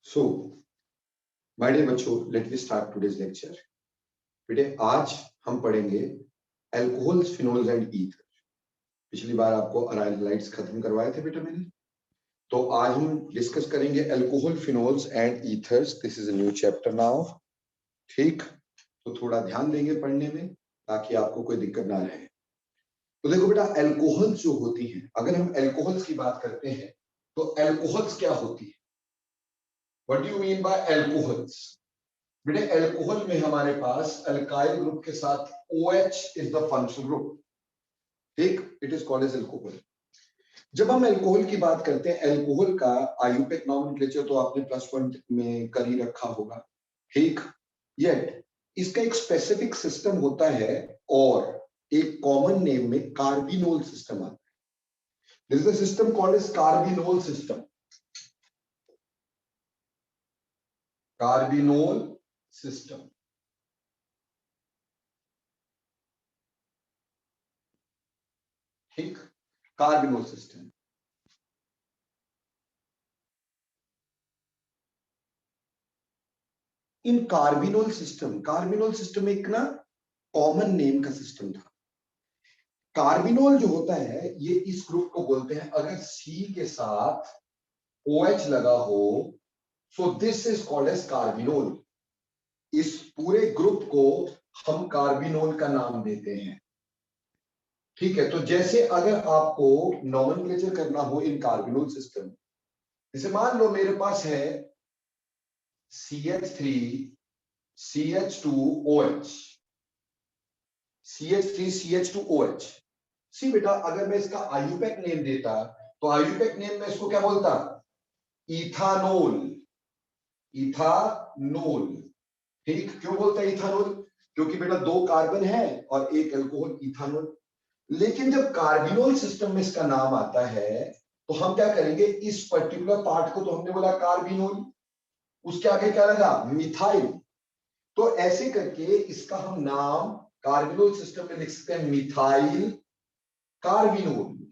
So my dear बच्चों, let me start today's lecture. बेटे आज हम पढ़ेंगे अल्कोहल्स, फिनोल्स एंड ईथर। पिछली बार आपको अराइलाइट्स खत्म करवाए थे बेटा मैंने, तो आज हम डिस्कस करेंगे alcohol, phenols and ethers. This is a new chapter now. ठीक, तो थोड़ा ध्यान देंगे पढ़ने में ताकि आपको कोई दिक्कत ना रहे। तो देखो बेटा, अल्कोहल्स जो होती हैं, अगर हम अल्कोहल्स की बात करते हैं तो अल्कोहल्स क्या होती है? What do you mean by alcohols? बेटे अल्कोहल में हमारे पास अल्काइल ग्रुप के साथ OH is the functional group. ठीक, it is called as alcohol. जब हम अल्कोहल की बात करते हैं, अल्कोहल का आयुपेक नॉमेनक्लेचर तो आपने +1 में कर ही रखा होगा। ठीक, येट इसका एक स्पेसिफिक सिस्टम होता है और एक कॉमन नेम में कार्बिनोल सिस्टम आता है। This is the system called as carbinol system. Carbinol system. ठीक, कार्बिनोल सिस्टम। इन कार्बिनोल सिस्टम एक ना कॉमन नेम का सिस्टम था। कार्बिनोल जो होता है ये इस ग्रुप को बोलते हैं, अगर C के साथ OH लगा हो so this is called as carbinol. इस पूरे ग्रुप को हम कार्बिनोल का नाम देते हैं। ठीक है, तो जैसे अगर आपको नॉमेनक्लेचर करना हो इन कार्बिनोल सिस्टम, जैसे मान लो मेरे पास है CH3 CH2OH, CH3 CH2OH। सी बेटा, अगर मैं इसका आयुपेक नेम देता तो आयुपेक नेम में इसको क्या बोलता? इथानोल। इथानोल। ठीक, क्यों बोलता है इथानोल? क्योंकि बेटा दो कार्बन है और एक अल्कोहल, इथानोल। लेकिन जब कार्बिनोल सिस्टम में इसका नाम आता है तो हम क्या करेंगे, इस पर्टिकुलर पार्ट को तो हमने बोला कार्बिनोल, उसके आगे क्या लगा? मिथाइल। तो ऐसे करके इसका हम नाम कार्बिनोल सिस्टम में लिख सकते हैं मिथाइल कार्बिनोल।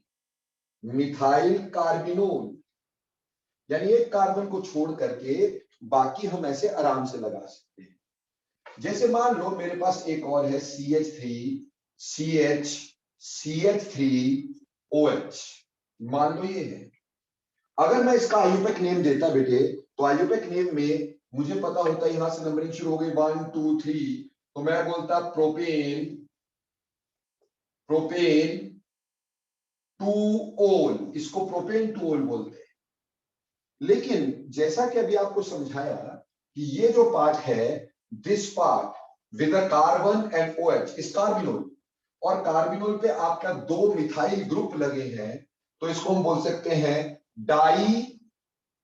मिथाइल कार्बिनोल, यानी एक कार्बन को छोड़ करके बाकी हम ऐसे आराम से लगा सकते हैं। जैसे मान लो मेरे पास एक और है CH3 CH CH3OH, मान लो ये है। अगर मैं इसका आयुपेक नेम देता बेटे, तो आयुपेक नेम में मुझे पता होता, यहां से नंबरिंग शुरू हो गई 1 2 3, तो मैं बोलता प्रोपेन, प्रोपेन 2-ओल, इसको प्रोपेन 2-ओल बोलते हैं। लेकिन जैसा कि अभी आपको समझाया कि ये जो पार्ट है, this part with a carbon and OH इस कार्बिनोल, और कार्बिनोल पे आपका दो मिथाइल ग्रुप लगे हैं, तो इसको हम बोल सकते हैं डाई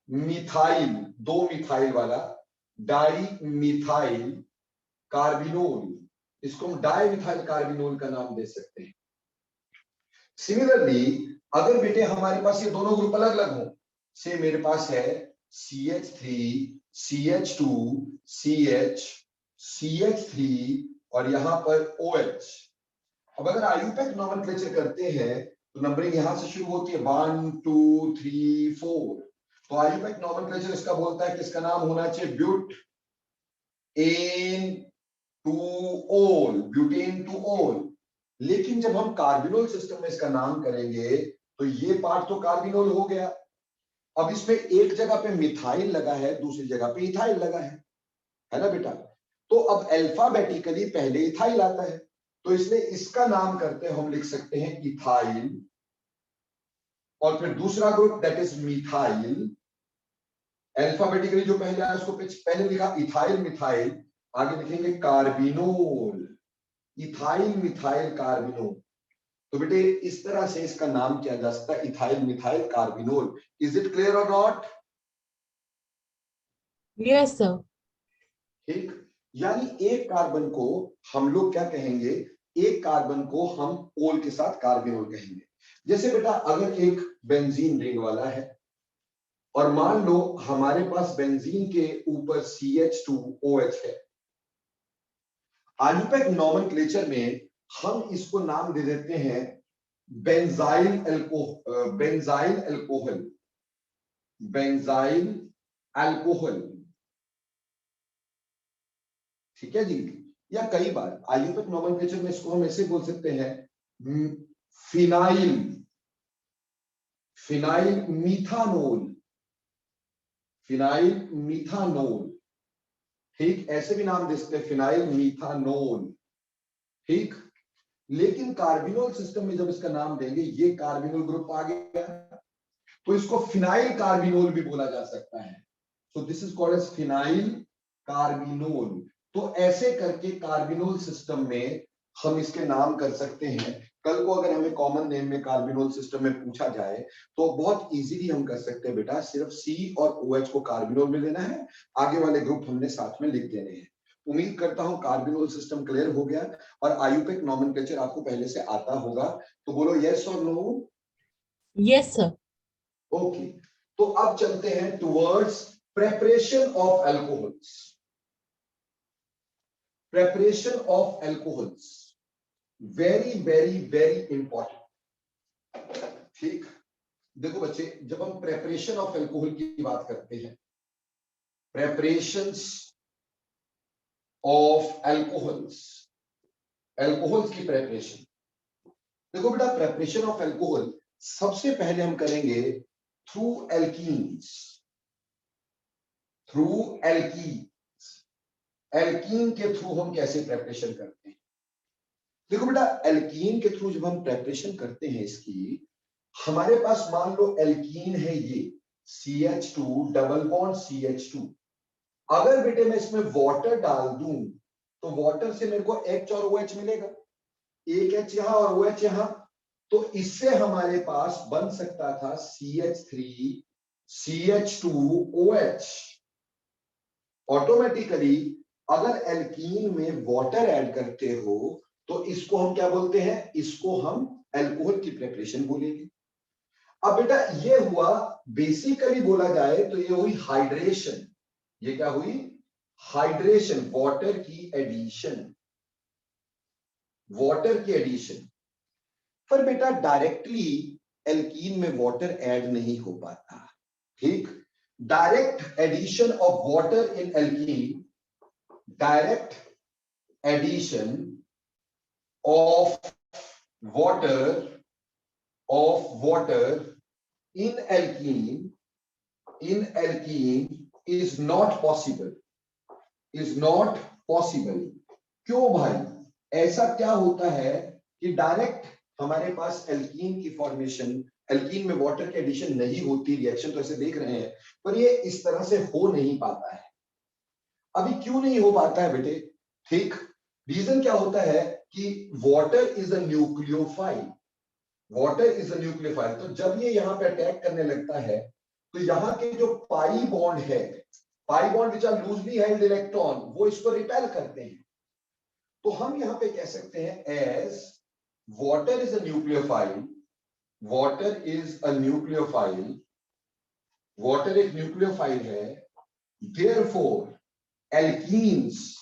मिथाइल, दो मिथाइल वाला डाई मिथाइल कार्बिनोल। इसको हम डाई मिथाइल कार्बिनोल का नाम दे सकते हैं। सिमिलरली अगर बेटे हमारे पास ये दोनों ग्रुप अलग अलग हो, से मेरे पास है CH3 CH2 CH CH3 और यहां पर OH। अब अगर आयुपेक नॉमेनक्लेचर करते हैं तो नंबरिंग यहां से शुरू होती है 1 2 3 4। तो आयुपेक नॉमेनक्लेचर इसका बोलता है कि इसका नाम होना चाहिए butan two ol, butane two ol. लेकिन जब हम कार्बिनोल सिस्टम में इसका नाम करेंगे तो ये पार्ट तो कार्बिनोल हो गया। अब इसमें एक जगह पे मिथाइल लगा है, दूसरी जगह पे इथाइल लगा है ना बेटा? तो अब अल्फाबेटिकली पहले इथाइल आता है, तो इसलिए इसका नाम करते हैं, हम लिख सकते हैं इथाइल, और फिर दूसरा group that is methyl. Alphabetically जो पहले आया उसको पहले लिखा इथाइल मिथाइल, आगे लिखेंगे कार्बिनोल, इथाइल मिथाइल कार्बिनोल। तो बेटे इस तरह से इसका नाम किया जा सकता है, ethyl methyl carbinol. Is it clear और नॉट? Yes sir. ठीक, यानी एक कार्बन को हम लोग क्या कहेंगे, एक कार्बन को हम ओल के साथ कार्बिनोल कहेंगे। जैसे बेटा अगर एक बेंजीन रिंग वाला है और मान लो हमारे पास बेंजीन के ऊपर CH2OH है, आयुपेक नॉमेनक्लेचर में हम इसको नाम दे देते हैं benzyl alcohol, benzyl alcohol, benzyl alcohol, ठीक है जी। या कई बार आयुर्वेदिक नोमेनक्लेचर में इसको हम ऐसे बोल सकते हैं फिनाइल, फिनाइल मीथानोल, फिनाइल मीथानोल, ठीक, ऐसे भी नाम दे सकते हैं फिनाइल मीथानोल, ठीक। लेकिन कार्बिनोल सिस्टम में जब इसका नाम देंगे, ये कार्बिनोल ग्रुप आ गया, तो इसको फिनाइल कार्बिनोल भी बोला जा सकता है। So this is called as phenyl carbinol. तो ऐसे करके कार्बिनोल सिस्टम में हम इसके नाम कर सकते हैं। कल को अगर हमें कॉमन नेम में कार्बिनोल सिस्टम में पूछा जाए तो बहुत इजीली हम कर सकते हैं बेटा, सिर्फ C और OH को कार्बिनोल में लेना है, आगे वाले ग्रुप हमने साथ में लिख देने हैं। उम्मीद करता हूं कार्बिनोल सिस्टम क्लियर हो गया और आयुर्वेदिक नोमेनक्लेचर आपको पहले से आता होगा। तो बोलो यस और नो? Yes sir. ओके, तो अब चलते हैं towards preparation of alcohols. Preparation of alcohols very very very important, ठीक। देखो बच्चे, जब हम प्रेपरेशन ऑफ अल्कोहल की बात करते हैं, प्रेपरेशंस ऑफ अल्कोहल्स, अल्कोहल्स की प्रेपरेशन, देखो बेटा प्रेपरेशन ऑफ अल्कोहल सबसे पहले हम करेंगे through alkenes, through alkenes. Alkene के थ्रू हम कैसे प्रेपरेशन करते हैं? देखो बेटा, एल्कीन के थ्रू जब हम प्रेपरेशन करते हैं इसकी, हमारे पास मान लो एल्कीन है ये CH2 डबल बॉन्ड CH2। अगर बेटे मैं इसमें वाटर डाल दूं तो वाटर से मेरे को H और OH मिलेगा, एक H यहां और OH यहां, तो इससे हमारे पास बन सकता था CH3 CH2OH। ऑटोमेटिकली अगर एल्कीन में वाटर ऐड करते हो तो इसको हम क्या बोलते हैं? इसको हम अल्कोहल की प्रिपरेशन बोलेंगे। अब बेटा ये हुआ, बेसिकली बोला जाए तो ये हुई हाइड्रेशन। ये क्या हुई? हाइड्रेशन, वाटर की एडिशन, वाटर की एडिशन। पर बेटा डायरेक्टली एल्कीन में वाटर ऐड नहीं हो पाता, ठीक। Direct addition of water in alkene, direct addition of water in alkene is not possible, is not possible। क्यों भाई? ऐसा क्या होता है कि डायरेक्ट हमारे पास एल्कीन की फॉर्मेशन, एल्कीन में वाटर की एडिशन नहीं होती, रिएक्शन तो ऐसे देख रहे हैं, पर ये इस तरह से हो नहीं पाता है। अभी क्यों नहीं हो पाता है बेटे? ठीक, रीजन क्या होता है कि water is a nucleophile, water is a nucleophile. तो जब ये यहां पे अटैक करने लगता है तो यहां के जो पाई बॉन्ड है, pi bond which are loosely held electron, वो इसको रिपेल करते हैं। तो हम यहां पे कह सकते हैं as water is a nucleophile, water is a nucleophile, water एक न्यूक्लियोफाइल है, देयरफॉर एल्कीन्स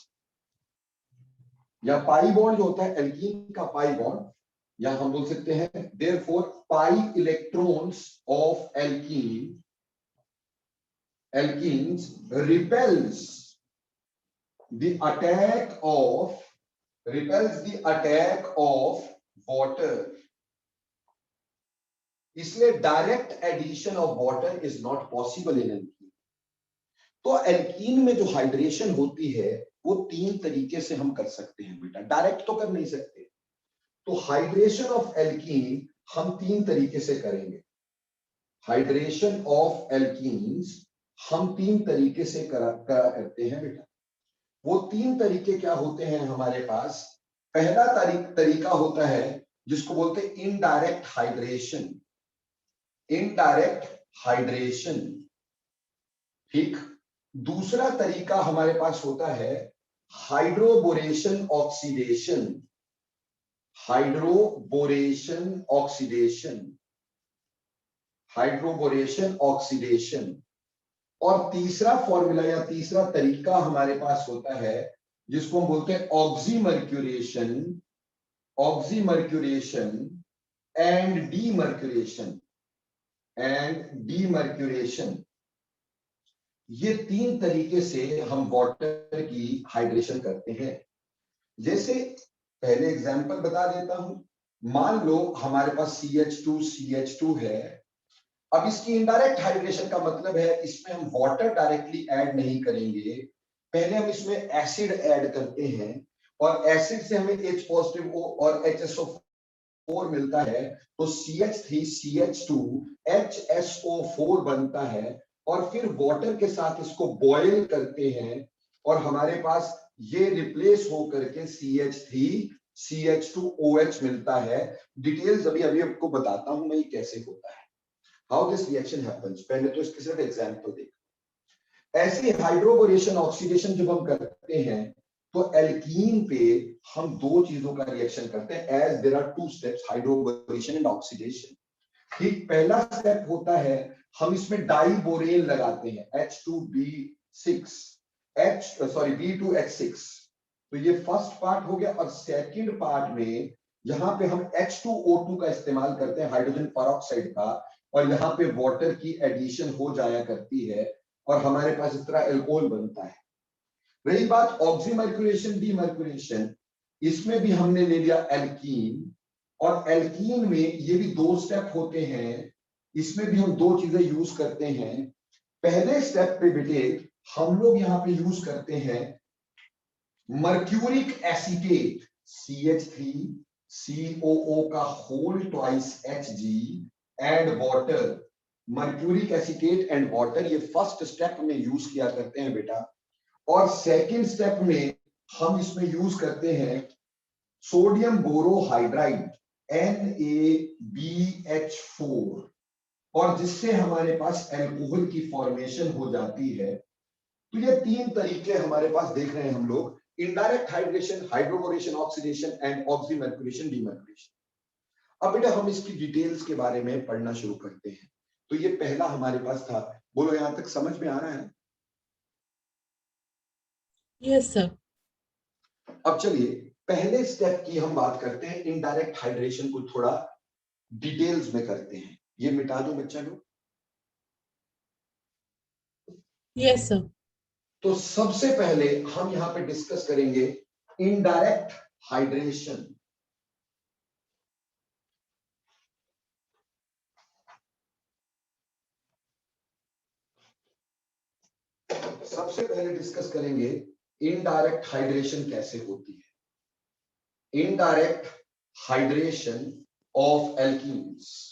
या पाई बॉन्ड जो होता है एल्कीन का पाई बॉन्ड, या हम बोल सकते हैं therefore pi electrons of alkene, alkenes repels the attack of water। इसलिए direct addition of water is not possible in alkene. तो एल्कीन में जो हाइड्रेशन होती है वो तीन तरीके से हम कर सकते हैं बेटा, डायरेक्ट तो कर नहीं सकते। तो हाइड्रेशन ऑफ एल्कीन हम तीन तरीके से करेंगे। हाइड्रेशन ऑफ एल्कीन्स हम तीन तरीके से करते हैं बेटा। वो तीन तरीके क्या होते हैं हमारे पास? पहला तरीका होता है जिसको बोलते हैं इनडायरेक्ट हाइड्रेशन, इनडायरेक्ट हाइड्रेशन, ठीक। दूसरा तरीका हमारे पास होता है hydroboration oxidation, hydroboration oxidation, hydroboration oxidation. और तीसरा फॉर्मूला या तीसरा तरीका हमारे पास होता है जिसको हम बोलते हैं oxymercuration, oxymercuration and demercuration, and demercuration. ये 3 तरीके से हम वाटर की हाइड्रेशन करते हैं। जैसे पहले एग्जांपल बता देता हूं, मान लो हमारे पास CH2 है। अब इसकी इनडायरेक्ट हाइड्रेशन का मतलब है इसमें हम वाटर डायरेक्टली ऐड नहीं करेंगे, पहले हम इसमें एसिड ऐड करते हैं और एसिड से हमें H पॉजिटिव O और HSO4 मिलता है, तो CH3CH2HSO4 बनता है और फिर वाटर के साथ इसको बॉयल करते हैं और हमारे पास ये रिप्लेस हो करके CH3CH2OH मिलता है। डिटेल्स अभी अभी आपको बताता हूं मैं ये कैसे होता है, हाउ दिस रिएक्शन हैपेंस। पहले तो इसके सिर्फ एग्जांपल देख। ऐसे हाइड्रोबोरेशन ऑक्सीडेशन जब हम करते हैं तो एल्कीन पे हम दो चीजों का रिएक्शन करते हैं, as there are two steps, hydroboration and oxidation. ठीक, पहला स्टेप होता है हम इसमें डाइबोरेन लगाते हैं H2B6 B2H6, तो ये फर्स्ट पार्ट हो गया। और सेकंड पार्ट में यहां पे हम H2O2 का इस्तेमाल करते हैं, हाइड्रोजन पेरोक्साइड का, और यहाँ पे वाटर की एडिशन हो जाया करती है और हमारे पास इस तरह एल्कोहल बनता है। रही बात ऑक्सीमर्क्यूरेशन डीमर्क्यूरेशन, इसमें भी हमने ले लिया एल्कीन, और एल्कीन में ये भी दो स्टेप होते हैं, इसमें भी हम दो चीजें यूज करते हैं। पहले स्टेप पे बेटे हम लोग यहां पे यूज करते हैं मर्क्यूरिक एसीटेट CH3COO का whole twice Hg and water. Mercuric acetate and water ये फर्स्ट स्टेप में यूज किया करते हैं बेटा, और सेकंड स्टेप में हम इसमें यूज करते हैं सोडियम बोरोहाइड्राइड NaBH4, और जिससे हमारे पास एल्कोहल की फॉर्मेशन हो जाती है। तो ये 3 तरीके हमारे पास देख रहे हैं हम लोग, indirect hydration, hydroboration oxidation and oxymercuration demercuration. अब बेटा हम इसकी डिटेल्स के बारे में पढ़ना शुरू करते हैं। तो ये पहला हमारे पास था, बोलो यहां तक समझ में आ रहा है? Yes, sir. अब चलिए पहले स्टेप की हम बात करते हैं, इनडायरेक्ट हाइड्रेशन को थोड़ा डिटेल्स में करते हैं। ये मिटा दो बच्चा लोग। Yes, sir. तो सबसे पहले हम यहां पे डिस्कस करेंगे इनडायरेक्ट हाइड्रेशन। सबसे पहले डिस्कस करेंगे इनडायरेक्ट हाइड्रेशन कैसे होती है। Indirect hydration of alkenes.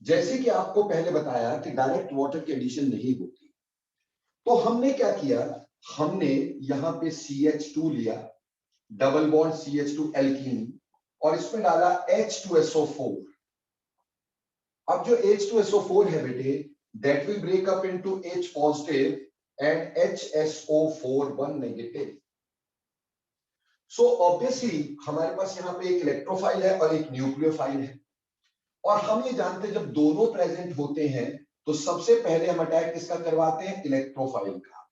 जैसे कि आपको पहले बताया कि डायरेक्ट वाटर की एडिशन नहीं होती, तो हमने क्या किया, हमने यहां पे CH2 लिया, डबल बॉन्ड CH2 एल्कीन, और इसमें डाला H2SO4। अब जो H2SO4 है बेटे, that will break up into H positive and HSO4 1 negative. So obviously हमारे पास यहाँ पे एक इलेक्ट्रोफाइल है और एक न्यूक्लियोफाइल है, और हम ये जानते हैं जब दोनों प्रेजेंट होते हैं तो सबसे पहले हम अटैक किसका करवाते हैं, इलेक्ट्रोफाइल का।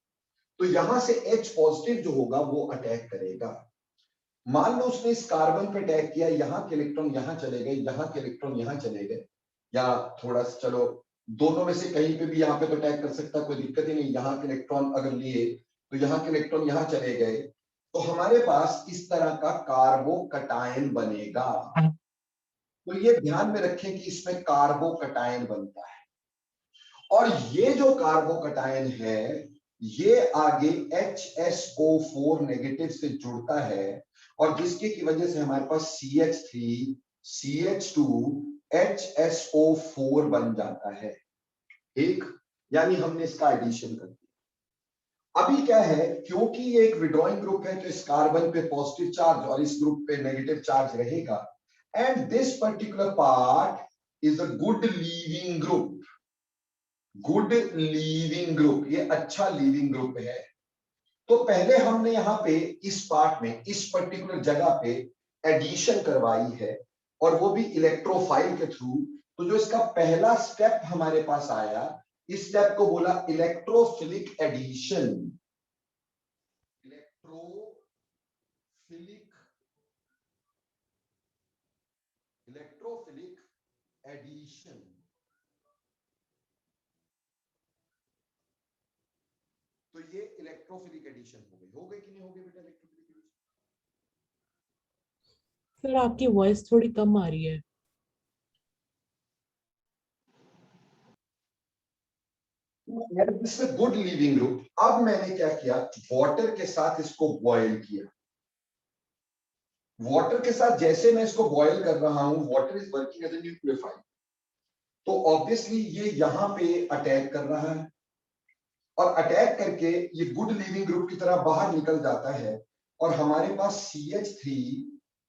तो यहां से H पॉजिटिव जो होगा वो अटैक करेगा। मान लो उसने इस कार्बन पे अटैक किया, यहाँ के इलेक्ट्रॉन यहाँ चले गए, यहाँ के इलेक्ट्रॉन यहाँ चले गए, या थोड़ा सा चलो दोनों में से कहीं पे भी यहाँ पे तो अटैक कर सकता है, कोई दिक्कत ही नहीं। यहाँ के इलेक्ट्रॉन अगर लिए तो यहाँ के इलेक्ट्रॉन यहाँ चले गए, तो हमारे पास इस तरह का कार्बोकटायन बनेगा। तो ये ध्यान में रखें कि इसमें कार्बोकटायन बनता है, और ये जो कार्बोकटायन है ये आगे HSO4 नेगेटिव से जुड़ता है, और जिसकी की वजह से हमारे पास CH3 CH2 HSO4 बन जाता है। ठीक, यानी हमने इसका एडिशन कर दिया। अभी क्या है, क्योंकि ये एक विड्रॉइंग ग्रुप है तो इस कार्बन पे पॉजिटिव चार्ज और इस ग्रुप पे नेगेटिव चार्ज रहेगा, and this particular part is a good leaving group. Good leaving group, ये अच्छा लीविंग ग्रुप है। तो पहले हमने यहां पे इस पार्ट में इस पर्टिकुलर जगह पे एडिशन करवाई है, और वो भी इलेक्ट्रोफाइल के थ्रू। तो जो इसका पहला स्टेप हमारे पास आया, इस स्टेप को बोला electrophilic addition. Electrophilic addition. Electrophilic addition हो गई कि नहीं हो गई बेटा इलेक्ट्रोफिलिक एडिशन? सर आपकी वॉइस थोड़ी कम आ रही है। इसमें गुड लीविंग ग्रुप। अब मैंने क्या किया, वाटर के साथ इसको बॉयल किया। वाटर के साथ जैसे मैं इसको बॉयल कर रहा हूं, water is working as a nucleophile, तो ऑब्वियसली ये यहां पे अटैक कर रहा है और अटैक करके ये गुड लीविंग ग्रुप की तरह बाहर निकल जाता है और हमारे पास CH3,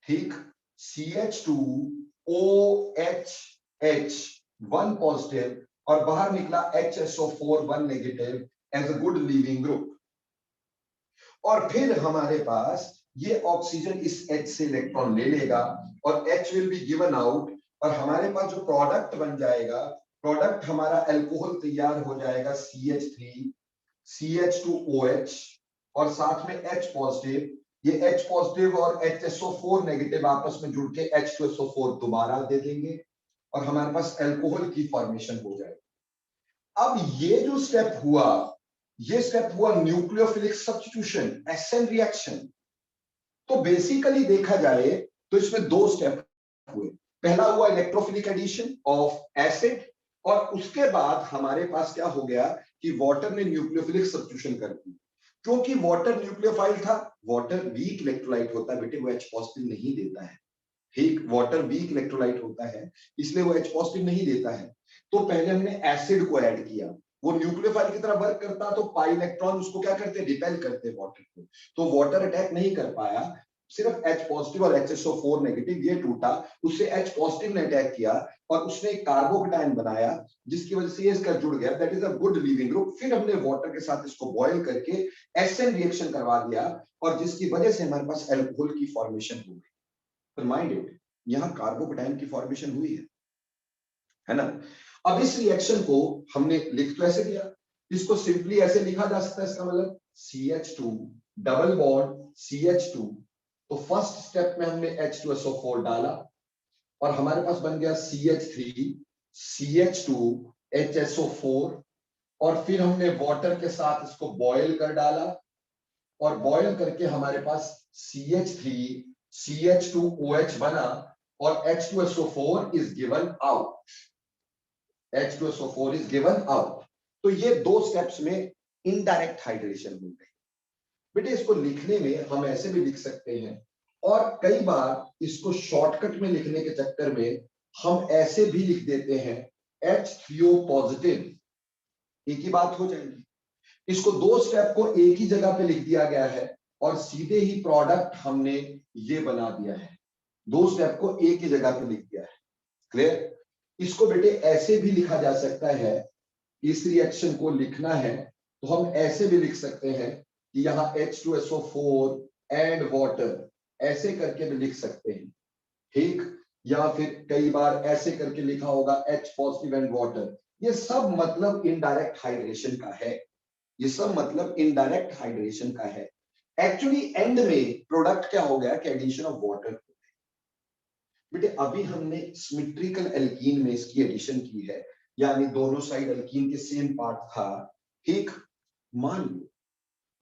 ठीक, CH2OH, 1 पॉजिटिव और बाहर निकला HSO4 1 negative as a good leaving group. और फिर हमारे पास ये ऑक्सीजन इस H से इलेक्ट्रॉन ले लेगा और H will be given out और हमारे पास जो प्रोडक्ट बन जाएगा, प्रोडक्ट हमारा अल्कोहल तैयार हो जाएगा CH3 CH2OH और साथ में H पॉजिटिव। ये H पॉजिटिव और HSO4 नेगेटिव आपस में जुड़ के H2SO4 दोबारा दे देंगे और हमारे पास अल्कोहल की फॉर्मेशन हो जाएगी। अब ये जो स्टेप हुआ, ये स्टेप हुआ न्यूक्लियोफिलिक सब्स्टिट्यूशन, एसएन रिएक्शन। तो बेसिकली देखा जाए तो इसमें दो स्टेप हुए। पहला हुआ इलेक्ट्रोफिलिक एडिशन ऑफ एसिड और उसके बाद हमारे पास क्या हो गया कि वाटर ने न्यूक्लियोफिलिक सब्स्टिट्यूशन कर दी। क्योंकि वाटर न्यूक्लियोफाइल था, वाटर वीक इलेक्ट्रोलाइट होता है बेटे, वो H पॉजिटिव नहीं देता है, ठीक, वाटर वीक इलेक्ट्रोलाइट होता है इसलिए वो H पॉजिटिव नहीं देता है। तो पहले हमने एसिड को ऐड किया, वो न्यूक्लियोफाइल की तरह वर्क करता तो पाई इलेक्ट्रॉन उसको क्या करते, रिपेल करते वाटर को, तो वाटर अटैक नहीं कर पाया, सिर्फ H पॉजिटिव और HSO4 नेगेटिव ये टूटा, उससे H पॉजिटिव ने अटैक किया और उसने एक कार्बोकेटायन बनाया जिसकी वजह से ये इसका जुड़ गया, that is a good leaving group. फिर हमने वाटर के साथ इसको बॉयल करके एसएन रिएक्शन करवा दिया और जिसकी वजह से हमारे पास अल्कोहल की फॉर्मेशन हो गई। रिमाइंड इट, यहां कार्बोकेटायन की फॉर्मेशन हुई है ना। अब इस रिएक्शन को हमने लिख तो ऐसे दिया, इसको सिंपली ऐसे लिखा जा सकता है, इसका मतलब CH2 डबल बॉन्ड CH2, तो फर्स्ट स्टेप में हमने H2SO4 डाला और हमारे पास बन गया CH3 CH2 HSO4 और फिर हमने वाटर के साथ इसको बॉयल कर डाला और बॉयल करके हमारे पास CH3 CH2OH बना और H2SO4 is given out, H2SO4 is given out. तो ये दो स्टेप्स में इनडायरेक्ट हाइड्रेशन हो गई बेटे। इसको लिखने में हम ऐसे भी लिख सकते हैं और कई बार इसको शॉर्टकट में लिखने के चक्कर में हम ऐसे भी लिख देते हैं H3O पॉजिटिव, एक ही बात हो जाएगी। इसको दो स्टेप को एक ही जगह पे लिख दिया गया है और सीधे ही प्रोडक्ट हमने ये बना दिया है, दो स्टेप को एक ही जगह पे लिख दिया है। क्लियर? इसको बेटे ऐसे भी लिखा जा सकता है, इस रिएक्शन को लिखना है तो हम ऐसे भी लिख सकते हैं कि यहाँ H2SO4 एंड वाटर, ऐसे करके भी लिख सकते हैं, ठीक, या फिर कई बार ऐसे करके लिखा होगा H पॉजिटिव एंड वाटर। ये सब मतलब इनडायरेक्ट हाइड्रेशन का है, ये सब मतलब इनडायरेक्ट हाइड्रेशन का है। एक्चुअली एंड में प्रोडक्ट क्या हो गया कि एडिशन ऑफ वाटर। बेटे अभी हमने सिमेट्रिकल एल्कीन में इसकी एडिशन की है, यानी दोनों साइड एल्कीन के सेम पार्ट था, ठीक।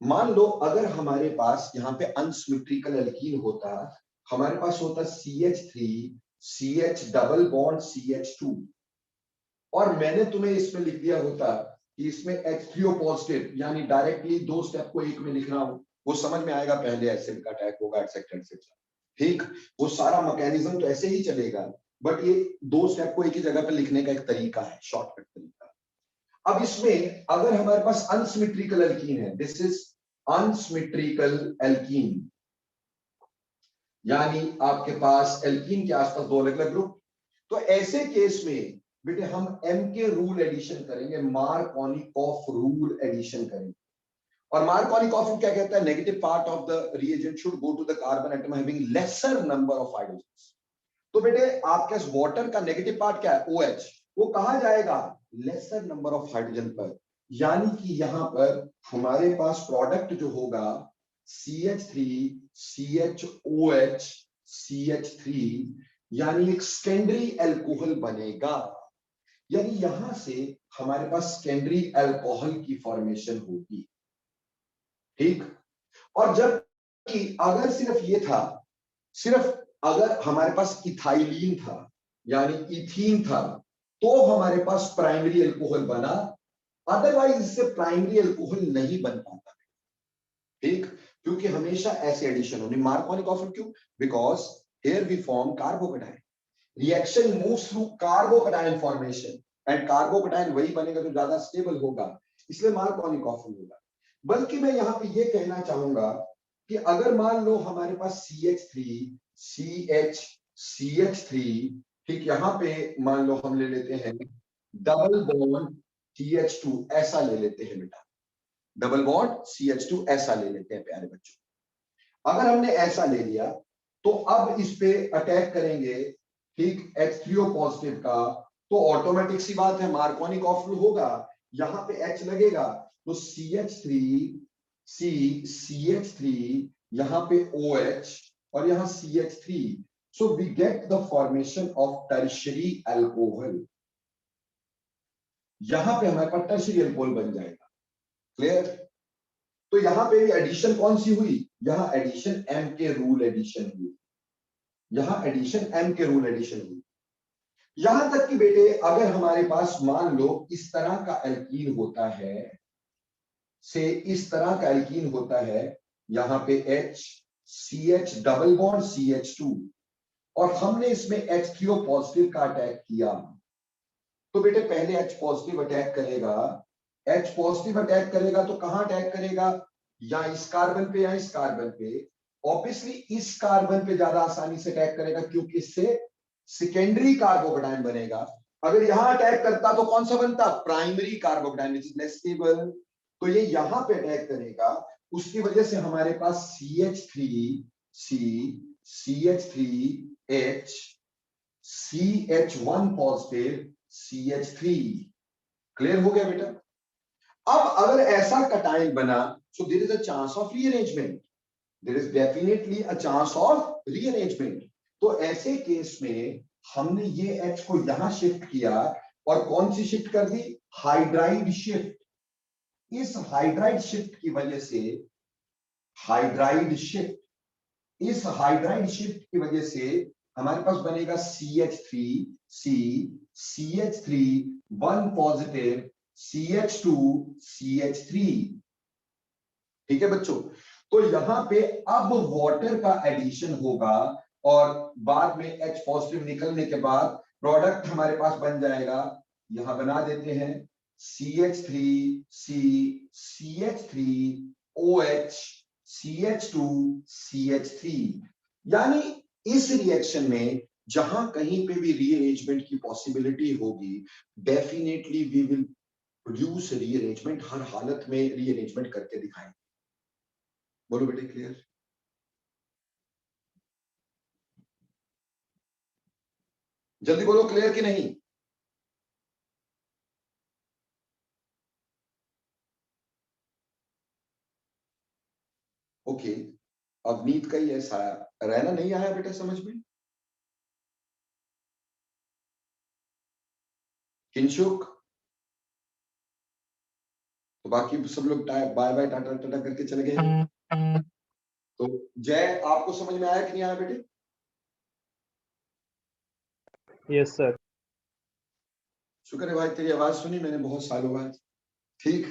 मान लो अगर हमारे पास यहाँ पे अनसिमेट्रिकल एल्कीन होता, हमारे पास होता CH3 CH double bond CH2 और मैंने तुम्हें इसमें लिख दिया होता कि इसमें H3O पॉजिटिव, यानी डायरेक्टली दो स्टेप को एक में लिख रहा हूं, वो समझ में आएगा, पहले एसिड का अटैक होगा एटसेट्रा एटसेट्रा, ठीक, वो सारा मैकेनिज्म तो ऐसे ही चलेगा, बट ये दो स्टेप को एक ही जगह पे लिखने का एक तरीका है, शॉर्टकट तरीका। अब इसमें अगर हमारे पास अनसिमेट्रिकल एल्कीन है, दिस इज अनसिमेट्रिकल एल्कीन, यानी आपके पास एल्कीन के आसपास दो अलग अलग ग्रुप, तो ऐसे केस में बेटे हम M के रूल एडिशन करेंगे, मार्कोनिकॉफ रूल एडिशन करेंगे। और मार्कोनिकॉफ क्या कहता है, negative part of the reagent should go to the carbon atom having lesser number of hydrogens. तो बेटे आपके वाटर का नेगेटिव पार्ट क्या है, OH, वो कहां जाएगा, लेसर नंबर ऑफ हाइड्रोजन पर, यानी कि यहां पर हमारे पास प्रोडक्ट जो होगा CH3 CHOH CH3, यानी एक सेकेंडरी अल्कोहल बनेगा, यानी यहां से हमारे पास सेकेंडरी अल्कोहल की फॉर्मेशन होगी। ठीक। और जब कि अगर सिर्फ ये था, सिर्फ अगर हमारे पास इथाइलिन था यानी इथीन था तो हमारे पास प्राइमरी अल्कोहल बना, अदरवाइज इससे प्राइमरी अल्कोहल नहीं बन पाता। ठीक, क्योंकि हमेशा ऐसे एडिशन होनी। मार्कोनिक ऑफर क्यों? Because here we form carbocation, reaction moves through carbocation formation, and carbocation वही बनेगा जो ज्यादा स्टेबल होगा, इसलिए मार्कोनिक ऑफर होगा। बल्कि मैं यहां पे ये कहना चाहूंगा कि अगर मान लो हमारे पास CH3 CH3, ठीक, यहां पे मान लो हम ले लेते हैं डबल बॉन्ड CH2, ऐसा ले लेते हैं बेटा, डबल बॉन्ड CH2 ऐसा ले लेते हैं प्यारे बच्चों। अगर हमने ऐसा ले लिया तो अब इस पे अटैक करेंगे, ठीक, H3O पॉजिटिव का, तो ऑटोमेटिक सी बात है मार्कोनिक ऑफर होगा, यहां पे H लगेगा तो CH3 यहां पे OH और यहां CH3, so we get the formation of tertiary alcohol. यहां पे हमारे पास टर्शियरी अल्कोहल बन जाएगा। क्लियर? तो यहां पे भी एडिशन कौन सी हुई? यहां एडिशन M के रूल एडिशन हुई, यहां एडिशन M के रूल एडिशन हुई। यहां तक कि बेटे अगर हमारे पास मान लो इस तरह का एल्कीन होता है, से इस तरह का एल्कीन होता है, यहां पे H CH double bond CH2 और हमने इसमें H3O पॉजिटिव का अटैक किया, तो बेटे पहले H पॉजिटिव अटैक करेगा, H पॉजिटिव अटैक करेगा तो कहां अटैक करेगा? या इस कार्बन पे या इस कार्बन पे। ऑब्वियसली इस कार्बन पे ज्यादा आसानी से अटैक करेगा क्योंकि इससे सेकेंडरी कार्बोकेटाइन बनेगा। अगर यहां अटैक करता तो कौन सा बनता? Primary carbocation which is less stable. तो ये यहां पे अटैक करेगा, उसकी वजह से हमारे पास CH3C CH3H CH1 positive CH3। Clear हो गया बेटा? अब अगर ऐसा कटायन बना, so there is a chance of rearrangement, there is definitely a chance of rearrangement। तो ऐसे केस में हमने ये H को यहां शिफ्ट किया और कौन सी शिफ्ट कर दी? Hydride shift. इस हाइड्राइड शिफ्ट की वजह से, हाइड्राइड शिफ्ट, इस हाइड्राइड शिफ्ट की वजह से हमारे पास बनेगा CH3C CH3 1 positive CH2 CH3। ठीक है बच्चों? तो यहां पे अब वाटर का एडिशन होगा और बाद में H पॉजिटिव निकलने के बाद प्रोडक्ट हमारे पास बन जाएगा, यहां बना देते हैं CH3C CH3OH CH2 CH3। यानी इस रिएक्शन में जहां कहीं पे भी रीअरेंजमेंट की पॉसिबिलिटी होगी, definitely we will produce rearrangement, हर हालत में रीअरेंजमेंट करके दिखाएंगे। बोलो बेटे, क्लियर? जल्दी बोलो, क्लियर कि नहीं? ओके, अवनीत का ही ऐसा रहना नहीं आया बेटा समझ में? किंशुक, तो बाकी सब लोग बाय बाय टाटा टाटा करके चले गए। तो जय, आपको समझ में आया कि नहीं आया बेटे? Yes sir. शुक्र है भाई, तेरी आवाज सुनी मैंने बहुत सालों बाद। ठीक,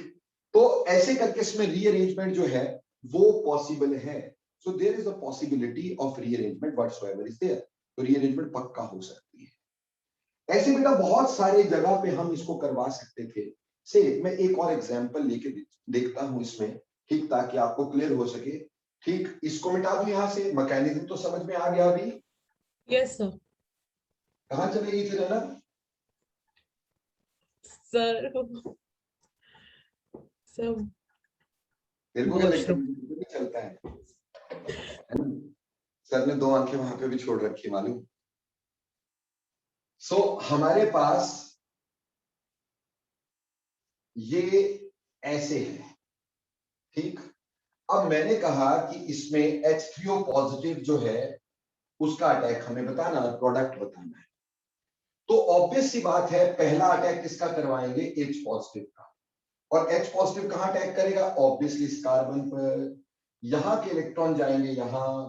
तो ऐसे करके इसमें रीअरेंजमेंट जो है वो पॉसिबल है। So there is a possibility of rearrangement whatsoever is there, तो रीअरेंजमेंट पक्का हो सकती है। ऐसे बेटा बहुत सारे जगह पे हम इसको करवा सकते थे। से मैं एक और एग्जांपल लेके देखता हूं इसमें, ठीक, ताकि आपको क्लियर हो सके। ठीक, इसको मिटा दूं यहां से, मैकेनिज्म तो समझ में आ गया अभी? Yes sir. कहां चले गई थी रना? सर सब तेरे को क्या लगता वॉशरूम। है नहीं चलता है? सर ने 2 आंखें वहां पे भी छोड़ रखी मालूम। सो हमारे पास ये ऐसे है, ठीक। अब मैंने कहा कि इसमें H3O पॉजिटिव जो है उसका अटैक हमें बताना, प्रोडक्ट बताना है। तो ऑब्वियस सी बात है पहला अटैक किसका करवाएंगे? H पॉजिटिव का। और H पॉजिटिव कहां अटैक करेगा? ऑब्वियसली इस कार्बन पर। यहां के इलेक्ट्रॉन जाएंगे यहां,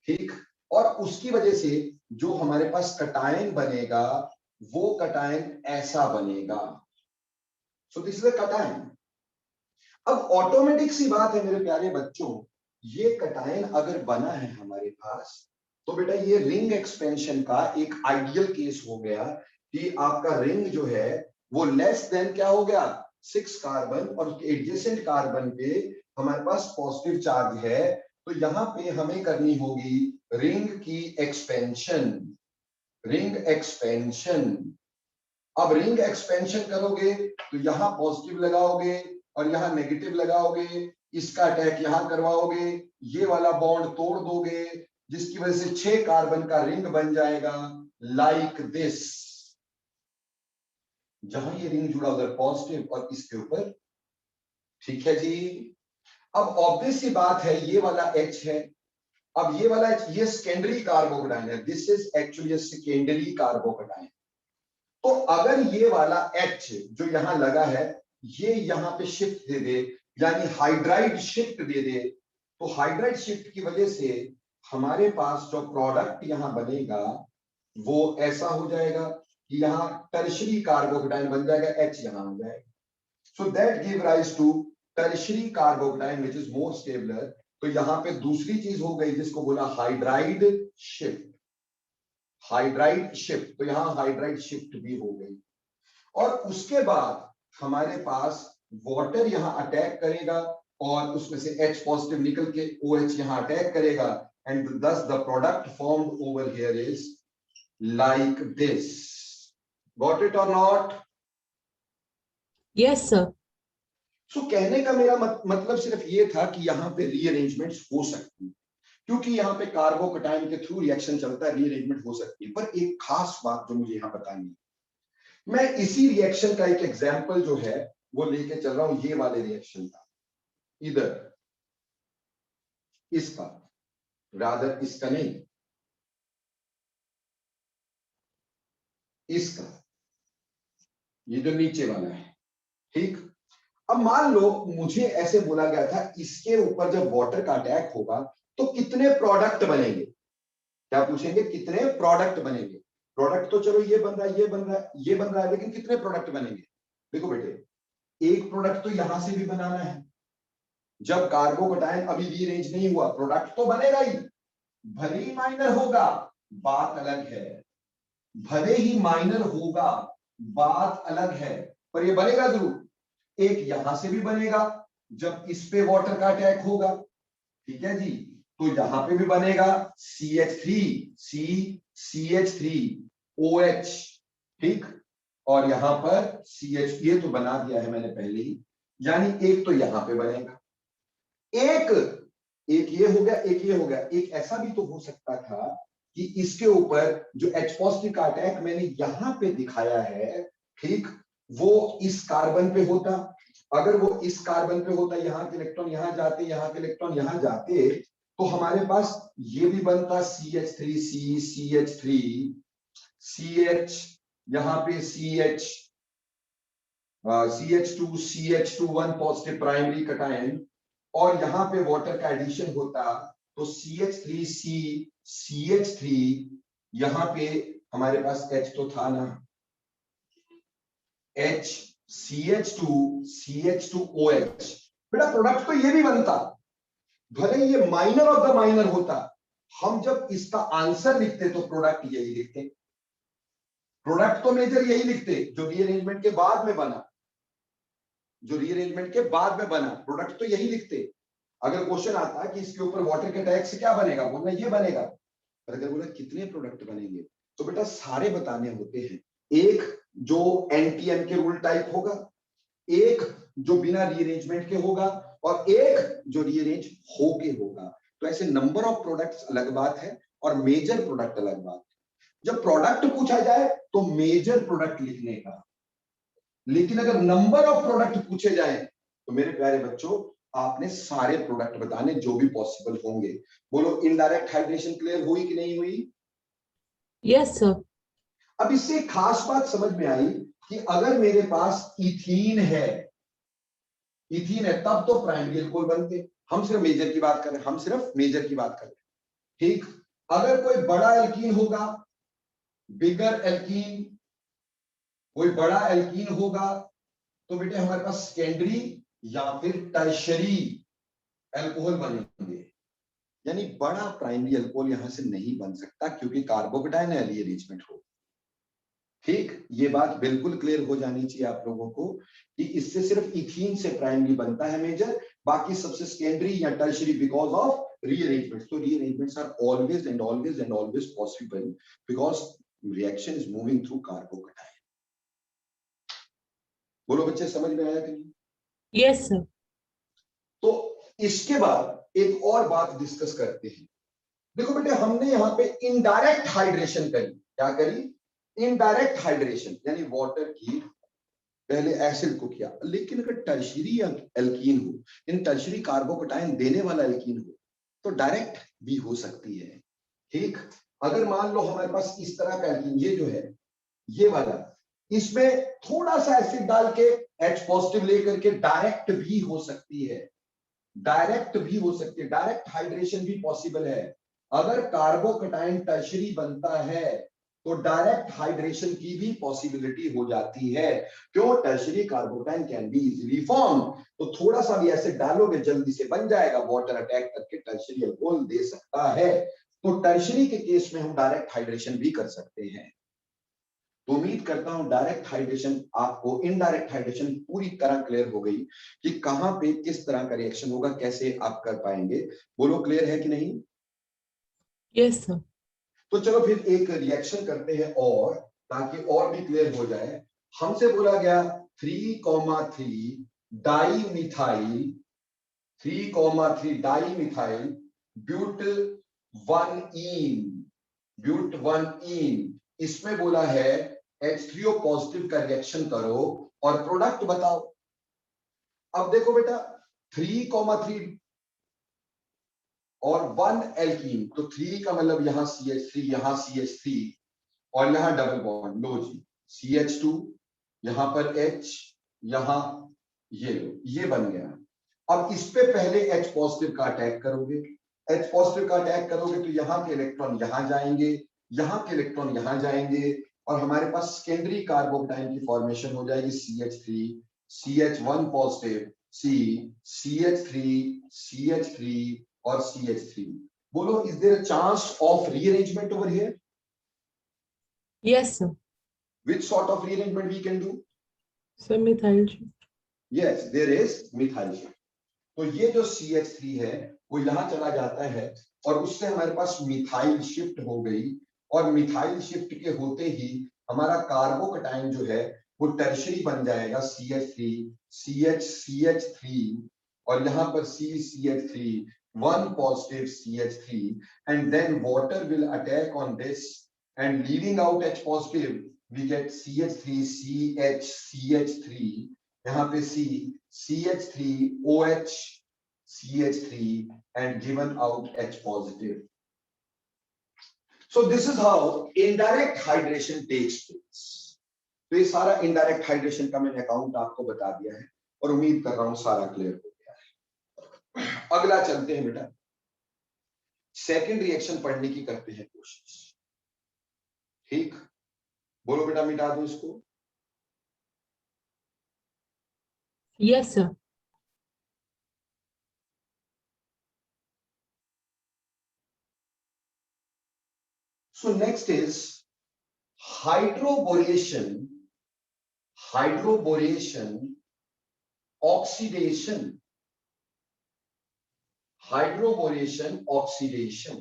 ठीक, और उसकी वजह से जो हमारे पास कटायन बनेगा वो कटायन ऐसा बनेगा। सो दिस इज अ कटायन। अब ऑटोमेटिक सी बात है मेरे प्यारे बच्चों, ये कटायन अगर बना है हमारे पास तो बेटा ये रिंग एक्सपेंशन का एक आइडियल केस हो गया कि आपका रिंग जो है वो लेस देन क्या हो गया, 6 कार्बन, और उसके एडजेसेंट कार्बन पे हमारे पास पॉजिटिव चार्ज है। तो यहां पे हमें करनी होगी रिंग की एक्सपेंशन, रिंग एक्सपेंशन। अब रिंग एक्सपेंशन करोगे तो यहां पॉजिटिव लगाओगे और यहां नेगेटिव लगाओगे, इसका अटैक यहां करवाओगे, ये वाला बॉन्ड तोड़ दोगे, जिसकी वजह से 6 कार्बन का रिंग बन जाएगा लाइक दिस। जहां ये रिंग जुड़ा उधर पॉजिटिव और इसके ऊपर, ठीक है जी। अब ऑब्वियस सी बात है ये वाला H है, अब ये वाला H ये सेकेंडरी कार्बोकटायन है, this is actually secondary carbocation. तो अगर ये वाला H जो यहां लगा है ये यहां पे शिफ्ट दे दे, यानी हाइड्राइड शिफ्ट दे दे, तो हाइड्राइड शिफ्ट की वजह से हमारे पास जो प्रोडक्ट यहां बनेगा वो ऐसा हो जाएगा कि यहां टर्शियरी कार्बोकटायन बन जाएगा, H यहां हो जाएगा। So that give rise to tertiary carbocation which is more stabler. तो यहां पे दूसरी चीज हो गई जिसको बोला हाइड्राइड शिफ्ट, हाइड्राइड शिफ्ट। तो यहां हाइड्राइड शिफ्ट भी हो गई, और उसके बाद हमारे पास वाटर यहां अटैक करेगा और उसमें से H पॉजिटिव निकल के OH यहां अटैक करेगा, and thus the product formed over here is like this. Got it or not? Yes, sir. सो कहने का मेरा मतलब सिर्फ ये था कि यहां पे रीअरेंजमेंट्स हो सकती है, क्योंकि यहाँ पे कार्बोकटायन के थ्रू रिएक्शन चलता है, रीअरेंजमेंट हो सकती है। पर एक खास बात जो मुझे यहाँ बतानी है, मैं इसी रिएक्शन का एक एग्जांपल जो है वो लेके चल रहा हूं, ये वाले रिएक्शन का, इधर इसका, रादर इसका नहीं, इसका, ये जो नीचे वाला है, ठीक। अब मान लो मुझे ऐसे बोला गया था इसके ऊपर जब वाटर का अटैक होगा तो कितने प्रोडक्ट बनेंगे, क्या पूछेंगे, कितने प्रोडक्ट बनेंगे। प्रोडक्ट तो चलो ये बन रहा है, ये बन रहा है, ये बन रहा है, लेकिन कितने प्रोडक्ट बनेंगे। देखो बेटे, एक प्रोडक्ट तो यहां से भी बनाना है, जब कार्बोकटायन अभी रीअरेंज नहीं हुआ प्रोडक्ट तो बनेगा ही, भले ही माइनर होगा बात अलग है, भले ही माइनर होगा बात अलग है, पर ये बनेगा जरूर। एक यहां से भी बनेगा जब इस पे वाटर का अटैक होगा, ठीक है जी, तो यहां पे भी बनेगा CH3OH, ठीक, और यहां पर CH, ये तो बना दिया है मैंने पहले ही, यानी एक तो यहां पे बनेगा, एक ये हो गया, एक ये हो गया। एक ऐसा भी तो हो सकता था कि इसके ऊपर जो H पॉजिटिव का अटैक मैंने यहां पे दिखाया है, ठीक, वो इस कार्बन पे होता। अगर वो इस कार्बन पे होता, यहाँ के इलेक्ट्रॉन यहां जाते, यहाँ के इलेक्ट्रॉन यहां जाते, तो हमारे पास ये भी बनता CH3C, CH3, CH, यहां पे CH, CH2, CH2 positive primary cation, और यहां पे वाटर का एडिशन होता तो CH3C, CH3, यहां पे हमारे पास H तो था ना, H, CH2, CH2OH, बेटा प्रोडक्ट तो ये भी बनता, भले ये माइनर ऑफ द माइनर होता। हम जब इसका आंसर लिखते तो प्रोडक्ट यही लिखते, प्रोडक्ट तो मेजर यही लिखते जो रीअरेंजमेंट के बाद में बना, जो रीअरेंजमेंट के बाद में बना, प्रोडक्ट तो यही लिखते। अगर क्वेश्चन आता कि इसके ऊपर वाटर के अटैक से क्या बनेगा, बोलना ये बनेगा। पर अगर बोला कितने प्रोडक्ट बनेंगे, तो बेटा सारे बताने होते हैं। एक जो NTN के रूल टाइप होगा, एक जो बिना रीअरेंजमेंट के होगा, और एक जो रीअरेंज होके होगा। तो ऐसे नंबर ऑफ प्रोडक्ट्स अलग बात है और मेजर प्रोडक्ट अलग बात है। जब प्रोडक्ट पूछा जाए तो मेजर प्रोडक्ट लिखने का, लेकिन अगर नंबर ऑफ प्रोडक्ट पूछे जाए तो मेरे प्यारे बच्चों आपने सारे प्रोडक्ट बताने जो भी पॉसिबल होंगे। बोलो इनडायरेक्ट हाइड्रेशन क्लियर हुई कि नहीं हुई? Yes, sir. अब इससे खास बात समझ में आई कि अगर मेरे पास इथीन है, इथीन है तब तो प्राइमरी अल्कोहल बनते। हम सिर्फ मेजर की बात कर रहे हैं, हम सिर्फ मेजर की बात कर रहे हैं। ठीक, अगर कोई बड़ा एल्कीन होगा, बिगर एल्कीन, कोई बड़ा एल्कीन होगा, तो बेटे हमारे पास सेकेंडरी या फिर टर्शरी अल्कोहल बनेंगे। यानी बड़ा प्राइमरी अल्कोहल यहां से नहीं बन सकता क्योंकि कार्बोकेटाइन रीअरेंजमेंट हो। ठीक, ये बात बिल्कुल क्लियर हो जानी चाहिए आप लोगों को कि इससे सिर्फ इथीन से प्राइमरी बनता है मेजर, बाकी सबसे सेकेंडरी या टर्शरी बिकॉज ऑफ रीअरेंजमेंट। तो rearrangements are always and always and always possible because reaction is moving through carbocation. बोलो बच्चे, समझ में आया कि नहीं? Yes, sir. तो इसके बाद एक और बात डिस्कस करते हैं। देखो बेटे, हमने यहां पे इनडायरेक्ट हाइड्रेशन करी। क्या करी? इनडायरेक्ट हाइड्रेशन, यानी वाटर की पहले एसिड को किया। लेकिन अगर टर्शरी एल्कीन हो, इन टर्शरी कार्बोकेटाइन देने वाला एल्कीन हो, तो डायरेक्ट भी हो सकती है। ठीक, अगर मान लो हमारे पास इस तरह का एल्कीन, ये जो है ये वाला, इसमें थोड़ा सा एसिड डाल के H पॉजिटिव लेकर के डायरेक्ट भी हो सकती है, डायरेक्ट भी हो सकती है, डायरेक्ट हाइड्रेशन भी पॉसिबल है। अगर कार्बोकेटाइन टर्शरी बनता है तो डायरेक्ट हाइड्रेशन की भी पॉसिबिलिटी हो जाती है। क्यों? Tertiary carbocation can be easily form. तो थोड़ा सा भी एसिड डालोगे जल्दी से बन जाएगा, वाटर अटैक करके टर्शरी अल्कोहल दे सकता है। तो टर्शरी के केस में हम डायरेक्ट हाइड्रेशन भी कर सकते हैं। तो उम्मीद करता हूं डायरेक्ट हाइड्रेशन आपको इनडायरेक्ट हाइड्रेशन पूरी तरह क्लियर हो गई कि कहां पे किस तरह का रिएक्शन होगा, कैसे आप कर पाएंगे। बोलो, क्लियर है कि नहीं? Yes, sir. तो चलो फिर एक रिएक्शन करते हैं और, ताकि और भी क्लियर हो जाए। हमसे बोला गया 3,3 dimethyl, 3,3 dimethyl but 1इन, ब्यूट 1इन, इसमें बोला है H3O पॉजिटिव का रिएक्शन करो और प्रोडक्ट बताओ। अब देखो बेटा, 3,3 और 1 एल्कीन, तो 3 का मतलब यहां CH3, यहां CH3 और यहां डबल बॉन्ड। लो जी, CH2, यहां पर H, यहां ये लो, ये बन गया। अब इस पे पहले H पॉजिटिव का अटैक करोगे, H पॉजिटिव का अटैक करोगे तो यहाँ के इलेक्ट्रॉन यहां जाएंगे, यहाँ के इलेक्ट्रॉन यहां जाएंगे और हमारे पास सेकेंडरी कार्बोकेटाइन की फॉर्मेशन हो जाएगी CH3, CH1 positive, C, CH3, CH3 और CH3। बोलो, is there a chance of rearrangement over here? Yes, sir. Which sort of rearrangement we can do? So methyl. Yes, there is methyl shift. तो ये जो CH3 है वो यहां चला जाता है और उससे हमारे पास मिथाइल शिफ्ट हो गई, और मिथाइल शिफ्ट के होते ही हमारा कार्बोकेटाइन जो है वो टर्शरी बन जाएगा CH3, CH3 और यहाँ पर CH3, 1 positive CH3, and then water will attack on this and leaving out H positive we get CH3, CH3, यहाँ पे C, CH3, OH, CH3 and given out H positive. So this is how indirect hydration takes place. तो ये सारा indirect hydration का मैंने account आपको बता दिया है और उम्मीद कर रहा हूं सारा क्लियर हो गया है। अगला चलते हैं बेटा, सेकंड रिएक्शन पढ़ने की करते हैं कोशिश। ठीक, बोलो बेटा, मिटा दो इसको। Yes, sir. So next is hydroboration, oxidation, hydroboration oxidation,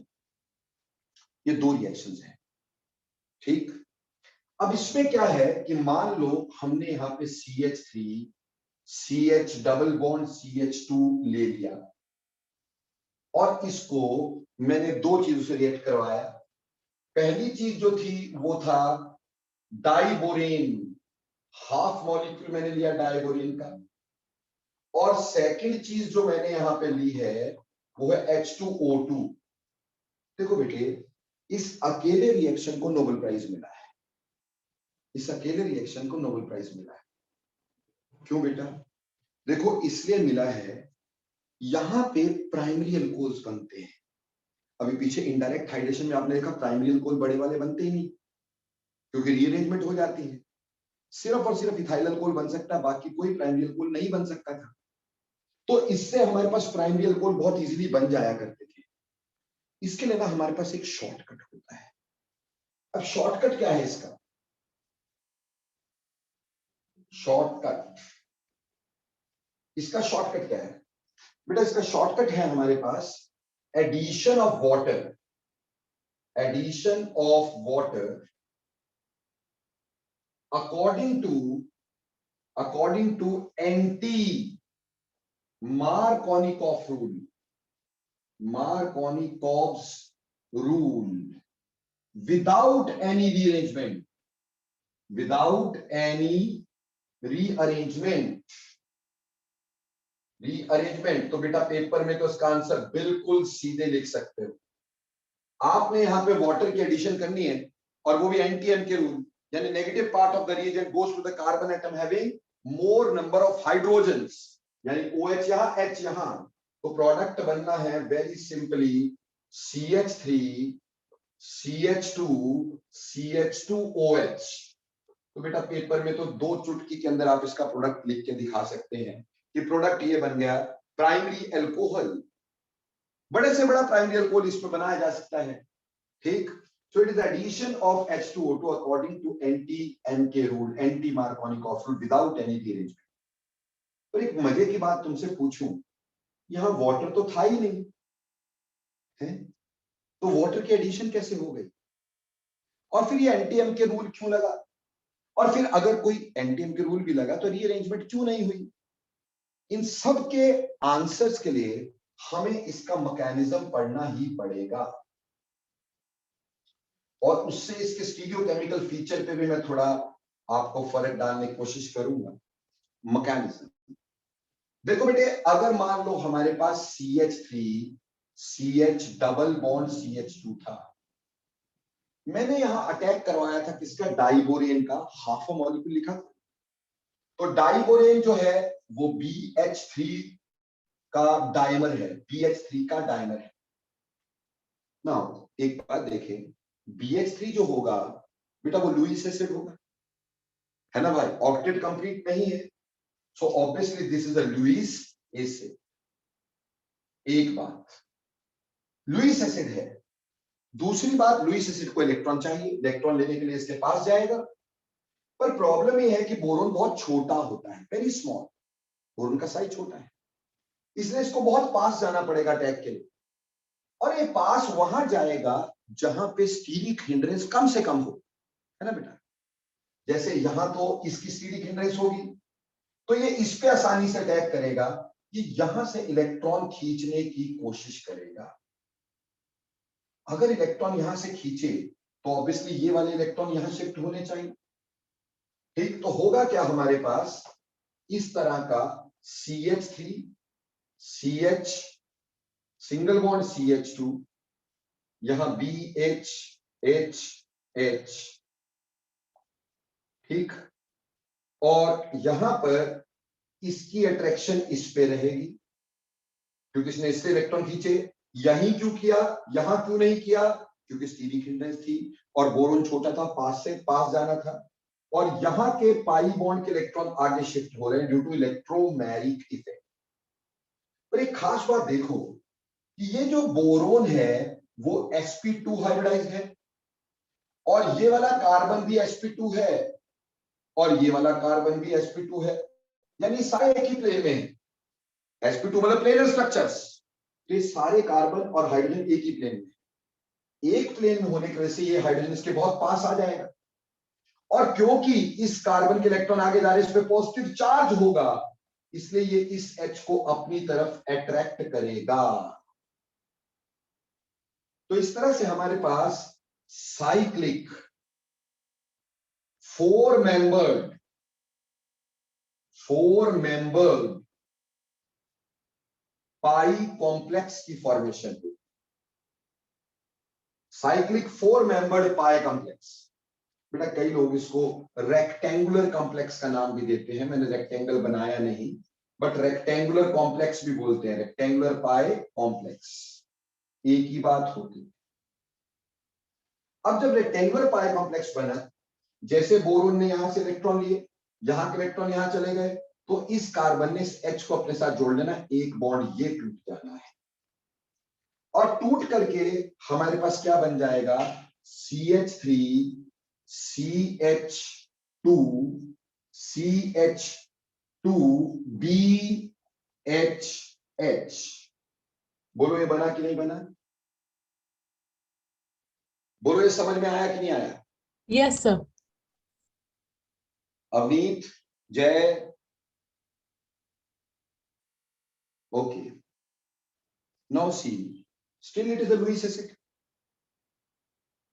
ये दो रिएक्शंस हैं। ठीक, अब इसमें क्या है कि मान लो हमने यहां पे CH3, CH double bond CH2 ले लिया और इसको मैंने दो चीजों से रिएक्ट करवाया। पहली चीज जो थी वो था डाइबोरेन, हाफ मॉलिक्यूल मैंने लिया डाइबोरेन का, और सेकंड चीज जो मैंने यहां पे ली है वो है H2O2। देखो बेटे, इस अकेले रिएक्शन को नोबेल प्राइज मिला है, इस अकेले रिएक्शन को नोबेल प्राइज मिला है। क्यों बेटा? देखो इसलिए मिला है, यहां पे प्राइमरी अल्कोहल्स बनते हैं। अभी पीछे इनडायरेक्ट हाइड्रेशन में आपने देखा प्राइमरी अल्कोहल बड़े वाले बनते ही नहीं, क्योंकि रीअरेंजमेंट हो जाती है। सिर्फ और सिर्फ इथाइल अल्कोहल बन सकता है, बाकी कोई प्राइमरी अल्कोहल नहीं बन सकता था। तो इससे हमारे पास प्राइमरी अल्कोहल बहुत इजीली बन जाया करते थे। इसके लिए ना हमारे पास एक शॉर्टकट होता है। अब शॉर्टकट क्या है इसका? शॉर्टकट, इसका शॉर्टकट क्या है बेटा? इसका शॉर्टकट है हमारे पास addition of water, addition of water according to anti Markovnikov rule, Markovnikov's rule, without any rearrangement, without any rearrangement, rearrangement। तो बेटा पेपर में तो इसका आंसर बिल्कुल सीधे लिख सकते हो। आपने यहां पे वाटर की एडिशन करनी है, और वो भी एनटीएम के रूल, यानी negative part of the reagent goes to the carbon atom having more number of hydrogens, यानी OH यहां, H यहां। तो प्रोडक्ट बनना है very simply CH3 CH2 CH2OH। तो बेटा पेपर में तो 2 चुटकी के अंदर आप इसका प्रोडक्ट लिख के दिखा सकते हैं कि प्रोडक्ट ये बन गया प्राइमरी अल्कोहल। बड़े से बड़ा प्राइमरी अल्कोहल इसमें बनाया जा सकता है, ठीक। So it is addition of H2O2 according to anti-MK rule, anti-Markovnikov rule, without any rearrangement। पर एक मजे की बात तुमसे पूछूं, यहां वाटर तो था ही नहीं है, तो वाटर की एडिशन कैसे हो गई? और फिर ये एंटी-एमके रूल क्यों लगा? और फिर अगर कोई एंटी-एमके रूल भी लगा तो रीअरेंजमेंट क्यों नहीं हुई? इन सब के आंसर्स के लिए हमें इसका मैकेनिज्म पढ़ना ही पड़ेगा, और उससे इसके स्टीरियोकेमिकल फीचर पे भी मैं थोड़ा आपको फर्क डालने की कोशिश करूंगा। मैकेनिज्म देखो बेटे, अगर मान लो हमारे पास CH3 CH double bond CH2 था, मैंने यहां अटैक करवाया था किसका? डाइबोरेन का हाफ अ मॉलिक्यूल लिखा था। तो डाइबोरेन जो है वो BH3 का डायमर है, BH3 का डायमर है ना। एक बात देखें, BH3 जो होगा बेटा वो लुईस एसिड होगा, है ना भाई? ऑक्टेट कंप्लीट नहीं है, so obviously this is a Lewis acid. एक बात, लुईस एसिड है। दूसरी बात, लुईस एसिड को इलेक्ट्रॉन चाहिए, इलेक्ट्रॉन लेने के लिए इसके पास जाएगा। पर प्रॉब्लम यह है कि बोरोन बहुत छोटा होता है, वेरी स्मॉल, बोरोन का साइज छोटा है, इसलिए इसको बहुत पास जाना पड़ेगा अटैक के लिए। और ये पास वहां जाएगा जहां पे स्टीरिक हिंड्रेंस कम से कम हो, है ना बेटा? जैसे यहां तो इसकी स्टीरिक हिंड्रेंस होगी, तो ये इस पे आसानी से अटैक करेगा, ये यहां से इलेक्ट्रॉन खींचने की कोशिश करेगा। अगर इलेक्ट्रॉन यहां से खींचे तो ऑब्वियसली ये वाले इलेक्ट्रॉन यहां शिफ्ट होने चाहिए, ठीक। तो होगा क्या हमारे पास? इस तरह का CH3 CH single bond CH2, यहां BH H, ठीक। और यहां पर इसकी अट्रैक्शन इस पे रहेगी, क्योंकि इसने इससे इलेक्ट्रॉन खींचे। यहीं क्यों किया, यहां क्यों नहीं किया? क्योंकि स्टीरिक हिंड्रेंस थी और बोरोन छोटा था, पास से पास जाना था। और यहां के पाई बॉन्ड के इलेक्ट्रॉन आगे शिफ्ट हो रहे हैं ड्यू टू इलेक्ट्रोमैरिक इफेक्ट। पर एक खास बात देखो कि ये जो बोरोन है वो sp2 हाइब्रिडाइज्ड है, और ये वाला कार्बन भी sp2 है, और ये वाला कार्बन भी sp2 है, यानी सारे एक ही प्लेन में है। sp2 मतलब प्लेनर स्ट्रक्चर्स, तो ये सारे कार्बन और हाइड्रोजन एक ही प्लेन में, एक प्लेन में होने की वजह से ये हाइड्रोजन इसके बहुत पास आ जाएगा। और क्योंकि इस कार्बन के इलेक्ट्रॉन आगे जा रहे हैं, इस पे पॉजिटिव चार्ज होगा, इसलिए ये इस H को अपनी तरफ अट्रैक्ट करेगा। तो इस तरह से हमारे पास साइक्लिक 4 मेंबर्ड पाई कॉम्प्लेक्स की फॉर्मेशन हुई। साइक्लिक 4 मेंबर्ड पाई कॉम्प्लेक्स, बेटा कई लोग इसको रेक्टेंगुलर कॉम्प्लेक्स का नाम भी देते हैं, मैंने रेक्टेंगल बनाया नहीं, बट रेक्टेंगुलर कॉम्प्लेक्स भी बोलते हैं, रेक्टेंगुलर पाई कॉम्प्लेक्स, एक ही बात होती। अब जब रेक्टेंगुलर पाई कॉम्प्लेक्स बना, जैसे बोरोन ने यहां से इलेक्ट्रॉन लिए, यहां के इलेक्ट्रॉन यहां चले गए, तो इस कार्बन ने इस H को अपने साथ जोड़ लेना, एक बॉन्ड ये टूट जाना है, और टूट करके हमारे पास क्या बन जाएगा, CH3 CH2 CH2 BHH। बोलो ये बना कि नहीं बना? बोलो ये समझ में आया कि नहीं आया? Yes, sir. Avneet, Jay, okay. Now see, still it is a Lewis acid.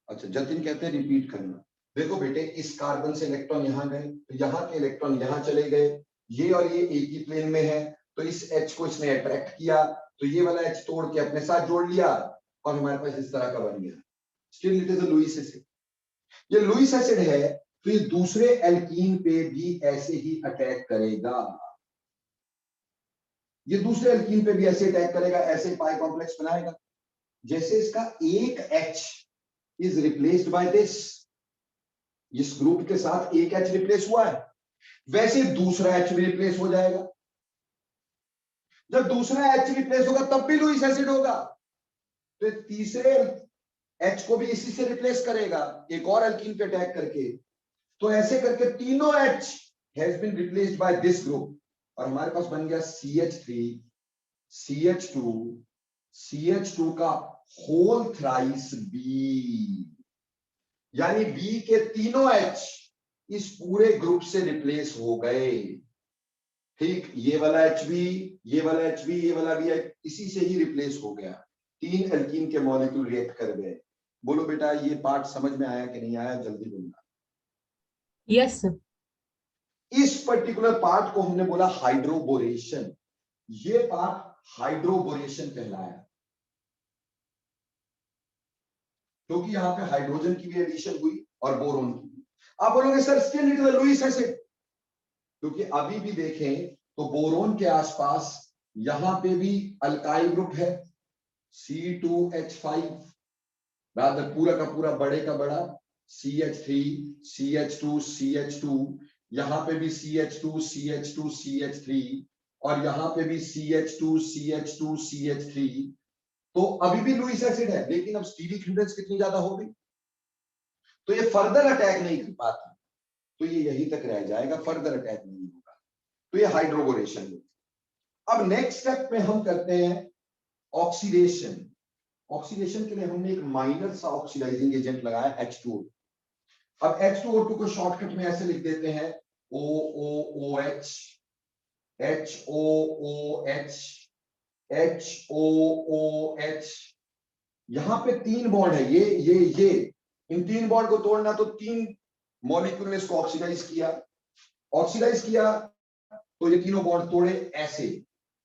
अच्छा, जतिन कहते हैं रिपीट करना। देखो बेटे, इस कार्बन से इलेक्ट्रॉन यहां गए, तो यहां के इलेक्ट्रॉन यहां चले गए, ये और ये एक ही प्लेन में है, तो इस H को इसने अट्रैक्ट किया, तो ये वाला H तोड़ के अपने साथ जोड़ लिया, और हमारे पास इस तरह का बन गया। Still it is a Lewis acid. ये लुईस एसिड है, तो ये दूसरे एल्कीन पे भी ऐसे ही अटैक करेगा, ये दूसरे एल्कीन पे भी ऐसे अटैक करेगा, ऐसे पाई कॉम्प्लेक्स बनाएगा। जैसे इसका एक H is replaced by this, इस ग्रुप के साथ एक H रिप्लेस हुआ है, वैसे दूसरा H भी रिप्लेस हो जाएगा। जब दूसरा H रिप्लेस होगा तब भी लुईस एसिड होगा, तो तीसरे H को भी इसी से रिप्लेस करेगा, एक और एल्कीन पे अटैक करके, तो ऐसे करके तीनों H has been replaced by this group, और हमारे पास बन गया CH3 CH2 CH2 का होल थ्राइस B, यानी B के तीनों H इस पूरे ग्रुप से रिप्लेस हो गए। ठीक, ये वाला H भी, ये वाला H भी, ये वाला भी इसी से ही रिप्लेस हो गया, तीन एल्कीन के मॉलिक्यूल रिएक्ट कर गए। बोलो बेटा ये पार्ट समझ में आया कि नहीं आया, जल्दी बोलना। Yes, sir. इस पर्टिकुलर पार्ट को हमने बोला हाइड्रोबोरेशन, ये पार्ट हाइड्रोबोरेशन कहलाया, क्योंकि यहां पे हाइड्रोजन की भी एडिशन हुई और बोरोन की भी। आप बोलोगे sir still it is a Lewis acid, क्योंकि अभी भी देखें तो बोरोन के आसपास यहां पे भी अल्काइल ग्रुप है, C2H5, रादर पूरा का पूरा बड़े का बड़ा CH3 CH2 CH2, यहां पे भी CH2 CH2 CH3, और यहां पे भी CH2 CH2 CH3, तो अभी भी लुईस एसिड है, लेकिन अब स्टीरिक हिंड्रेंस कितनी ज्यादा हो गई, तो ये फर्दर अटैक नहीं कर पाता, तो ये यहीं तक रह जाएगा, फर्दर अटैक नहीं होगा, तो ये हाइड्रोबोरेशन। अब नेक्स्ट स्टेप में हम करते हैं ऑक्सीडेशन। ऑक्सीडेशन के लिए हमने एक माइनर सा ऑक्सीडाइजिंग एजेंट लगाया H2O। अब H2O2 को शॉर्टकट में ऐसे लिख देते हैं OOOH, HOOH, HOOH। यहां पे तीन बॉन्ड है, ये इन तीन बॉन्ड को तोड़ना, तो तीन मॉलिक्यूल ने इसको ऑक्सीडाइज किया, तो ये तीनों बॉन्ड तोड़े ऐसे,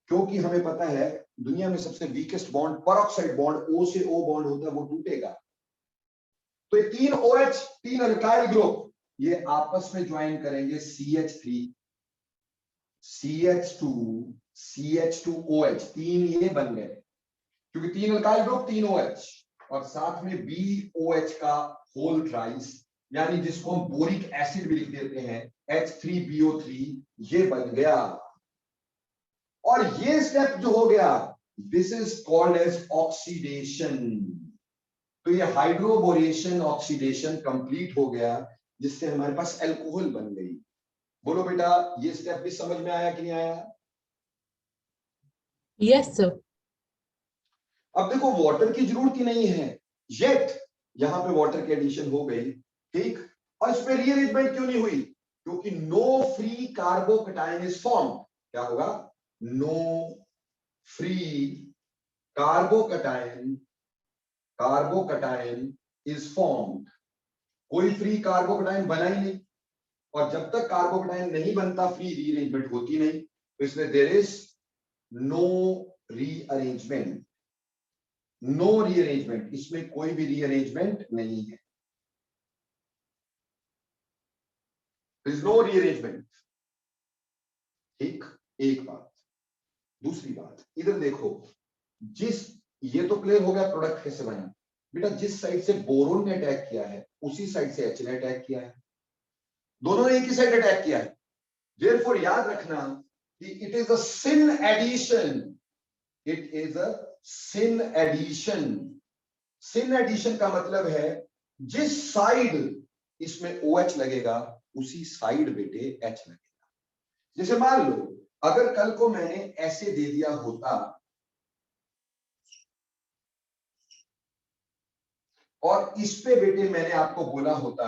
क्योंकि हमें पता है दुनिया में सबसे weakest bond peroxide bond O से O बॉन्ड होता है, वो टूटेगा, तो ये तीन OH, तीन अल्काइल ग्रुप, ये आपस में ज्वाइन करेंगे CH3 CH2 CH2OH, तीन ये बन गए, क्योंकि तीन अल्काइल ग्रुप तीन OH, और साथ में BOH का होल थ्राइस, यानी जिसको हम बोरिक एसिड भी लिख देते हैं H3BO3, ये बन गया। और ये स्टेप जो हो गया, this is called as oxidation. तो ये हाइड्रोबोरेशन ऑक्सीडेशन कंप्लीट हो गया, जिससे हमारे पास अल्कोहल बन गई। बोलो बेटा ये स्टेप भी समझ में आया कि नहीं आया? Yes, sir. अब देखो वाटर की जरूरत ही नहीं है, येट यहां पे वाटर की एडिशन हो गई, ठीक, और इस पे रीअरेंजमेंट क्यों नहीं हुई? क्योंकि no free carbocation is form. क्या होगा? No free carbocation is formed. कोई फ्री कार्बोकैटायन बना ही नहीं, और जब तक कार्बोकैटायन नहीं बनता फ्री रीअरेंजमेंट होती नहीं, तो इसलिए there is no rearrangement. No rearrangement, इसमें कोई भी रीअरेंजमेंट नहीं है, नो रीअरेंजमेंट। ठीक, एक बात दूसरी बात इधर देखो, जिस ये तो क्लियर हो गया प्रोडक्ट कैसे बना बेटा, जिस साइड से बोरोन ने अटैक किया है उसी साइड से एच ने अटैक किया है, दोनों ने एक ही साइड अटैक किया है। देयरफॉर याद रखना कि it is a syn addition, it is a syn addition. Syn addition का मतलब है जिस साइड इसमें OH लगेगा उसी साइड बेटे H लगेगा। जैसे मान लो अगर कल को मैंने ऐसे दे दिया होता और इस पे बेटे मैंने आपको बोला होता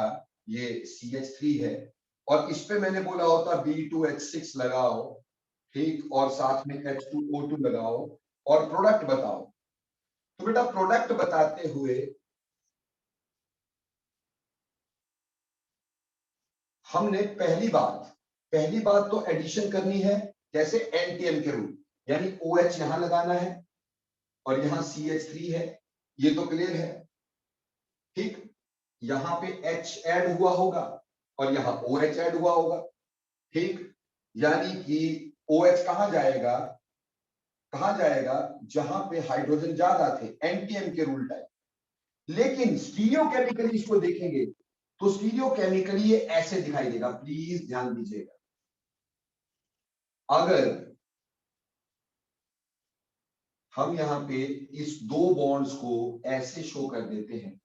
ये CH3 है और इस पे मैंने बोला होता B2H6 लगाओ, ठीक, और साथ में H2O2 लगाओ और प्रोडक्ट बताओ, तो बेटा प्रोडक्ट बताते हुए हमने पहली बात तो एडिशन करनी है, कैसे, NTM के रूल, यानी OH यहां लगाना है और यहां CH3 है, ये तो क्लियर है, ठीक, यहां पे H ऐड हुआ होगा और यहां OH ऐड हुआ होगा, ठीक, यानी कि OH कहां जाएगा जहां पे हाइड्रोजन ज्यादा थे, NTM के रूल टाइप। लेकिन स्टीरियोकेमिकली इसको देखेंगे तो स्टीरियोकेमिकली ये ऐसे दिखाई देगा, प्लीज ध्यान दीजिएगा। अगर हम यहां पे इस दो बॉन्ड्स को ऐसे शो कर देते हैं,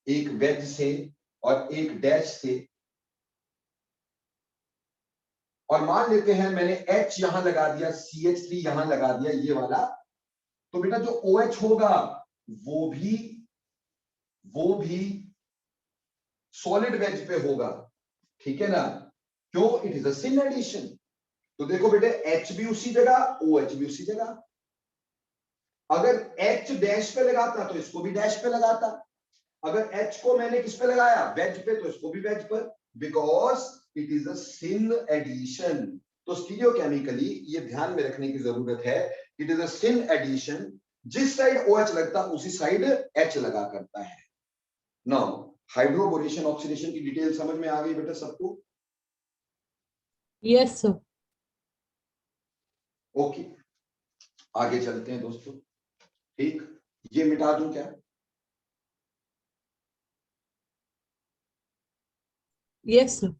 एक वेज से और एक डैश से, और मान लेते हैं मैंने H यहां लगा दिया, CH3 यहां लगा दिया, ये वाला, तो बेटा जो OH होगा वो भी सॉलिड वेज पे होगा, ठीक है ना, क्यों, it is a syn addition. तो देखो बेटे H भी उसी जगह, OH भी उसी जगह। अगर H डैश पे लगाता तो इसको भी डैश पे लगाता, अगर H को मैंने किस पे लगाया, वेज पे, तो इसको भी वेज पर, because it is a syn addition. तो स्टीरियोकेमिकली ये ध्यान में रखने की जरूरत है, it is a syn addition, जिस साइड OH लगता उसी साइड H लगा करता है। नाउ हाइड्रोबोरेशन ऑक्सीडेशन की डिटेल समझ में आ गई बेटा सबको? Yes, sir. ओके, आगे चलते हैं दोस्तों, ठीक, ये मिटा दूं क्या? Yes, sir.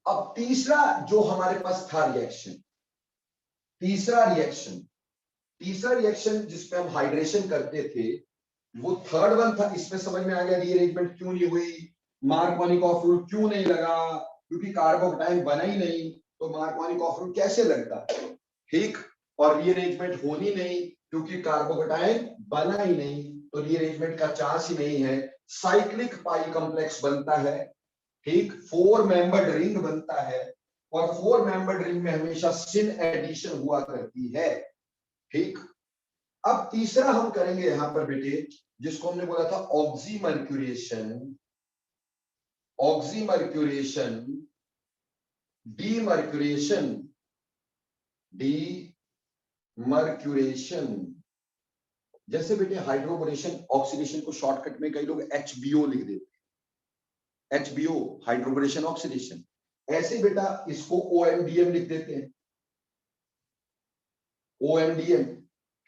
अब तीसरा जो हमारे पास था रिएक्शन, तीसरा रिएक्शन जिसपे हम हाइड्रेशन करते थे वो थर्ड वन था। इसमें समझ में आ गया रीअरेंजमेंट क्यों नहीं हुई, मार्कोनिकॉफ रूल क्यों नहीं लगा, क्योंकि कार्बोकेटाइन बना ही नहीं, तो मार्कोनिकॉफ रूल कैसे लगता, ठीक, और रीअरेंजमेंट होनी नहीं क्योंकि कार्बोकेटाइन बना ही नहीं, तो रीअरेंजमेंट का चांस ही नहीं है। साइक्लिक पाई कॉम्प्लेक्स बनता है, ठीक, 4 मेंबर्ड रिंग बनता है और 4 मेंबर्ड रिंग में हमेशा सिन एडिशन हुआ करती है, ठीक। अब तीसरा हम करेंगे यहां पर बेटे, जिसको हमने बोला था ऑक्सीमर्क्यूरेशन, डीमर्क्यूरेशन। जैसे बेटे हाइड्रोबोरेशन ऑक्सीडेशन को शॉर्टकट में कई लोग HBO लिख देते हैं, HBO हाइड्रोबोरेशन ऑक्सीडेशन, ऐसे बेटा इसको OMDM लिख देते हैं, OMDM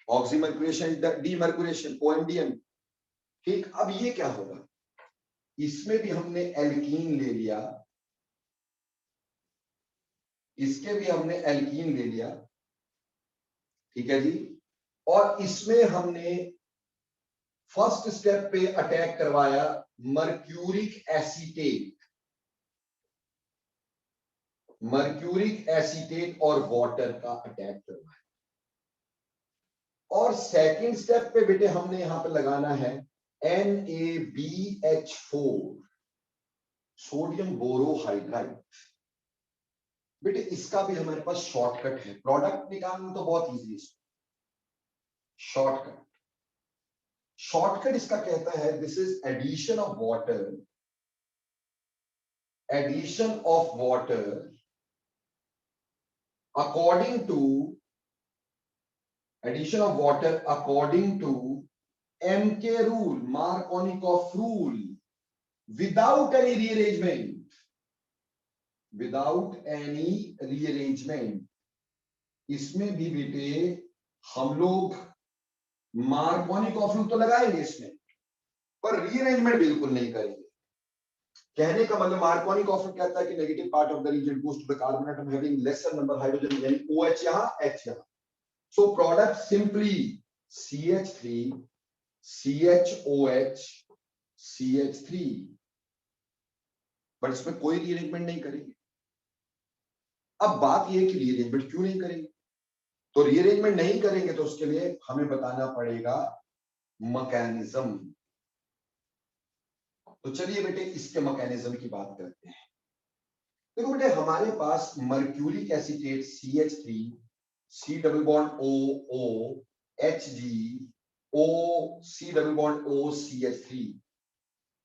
ऑक्सीमर्क्यूरेशन डीमर्क्यूरेशन, OMDM, ठीक। अब ये क्या होगा, इसमें भी हमने एल्कीन ले लिया, इसके भी हमने एल्कीन ले लिया, ठीक है जी, और इसमें हमने फर्स्ट स्टेप पे अटैक करवाया मर्क्यूरिक एसीटेट और वाटर का अटैक करवाया, और सेकंड स्टेप पे बेटे हमने यहां पे लगाना है NaBH4 सोडियम बोरोहाइड्राइड। बेटे इसका भी हमारे पास शॉर्टकट है, प्रोडक्ट निकालना तो बहुत इजी है, शॉर्टकट इसका कहता है this is addition of water according to MK rule, Markovnikov rule, without any rearrangement, इसमें भी बेटे हम लोग मार्कोनिक ऑफिस तो लगाएंगे इसमें, पर रीअरेंजमेंट बिल्कुल नहीं करेंगे। कहने का मतलब मार्कोनिक ऑफिस कहता है कि negative part of the reagent goes to the carbon atom having lesser number hydrogen, यानी OH यहां, H यहां। So product simply CH3 CHOH CH3, but इसमें कोई रीअरेंजमेंट नहीं करेंगे। अब बात यह है कि रीअरेंजमेंट क्यों नहीं करेंगे, तो रीअरेंजमेंट नहीं करेंगे तो उसके लिए हमें बताना पड़ेगा मैकेनिज्म। तो चलिए बेटे इसके मैकेनिज्म की बात करते हैं। देखो बेटे हमारे पास mercuric acetate CH3 C double bond OO Hg O C double bond O CH3,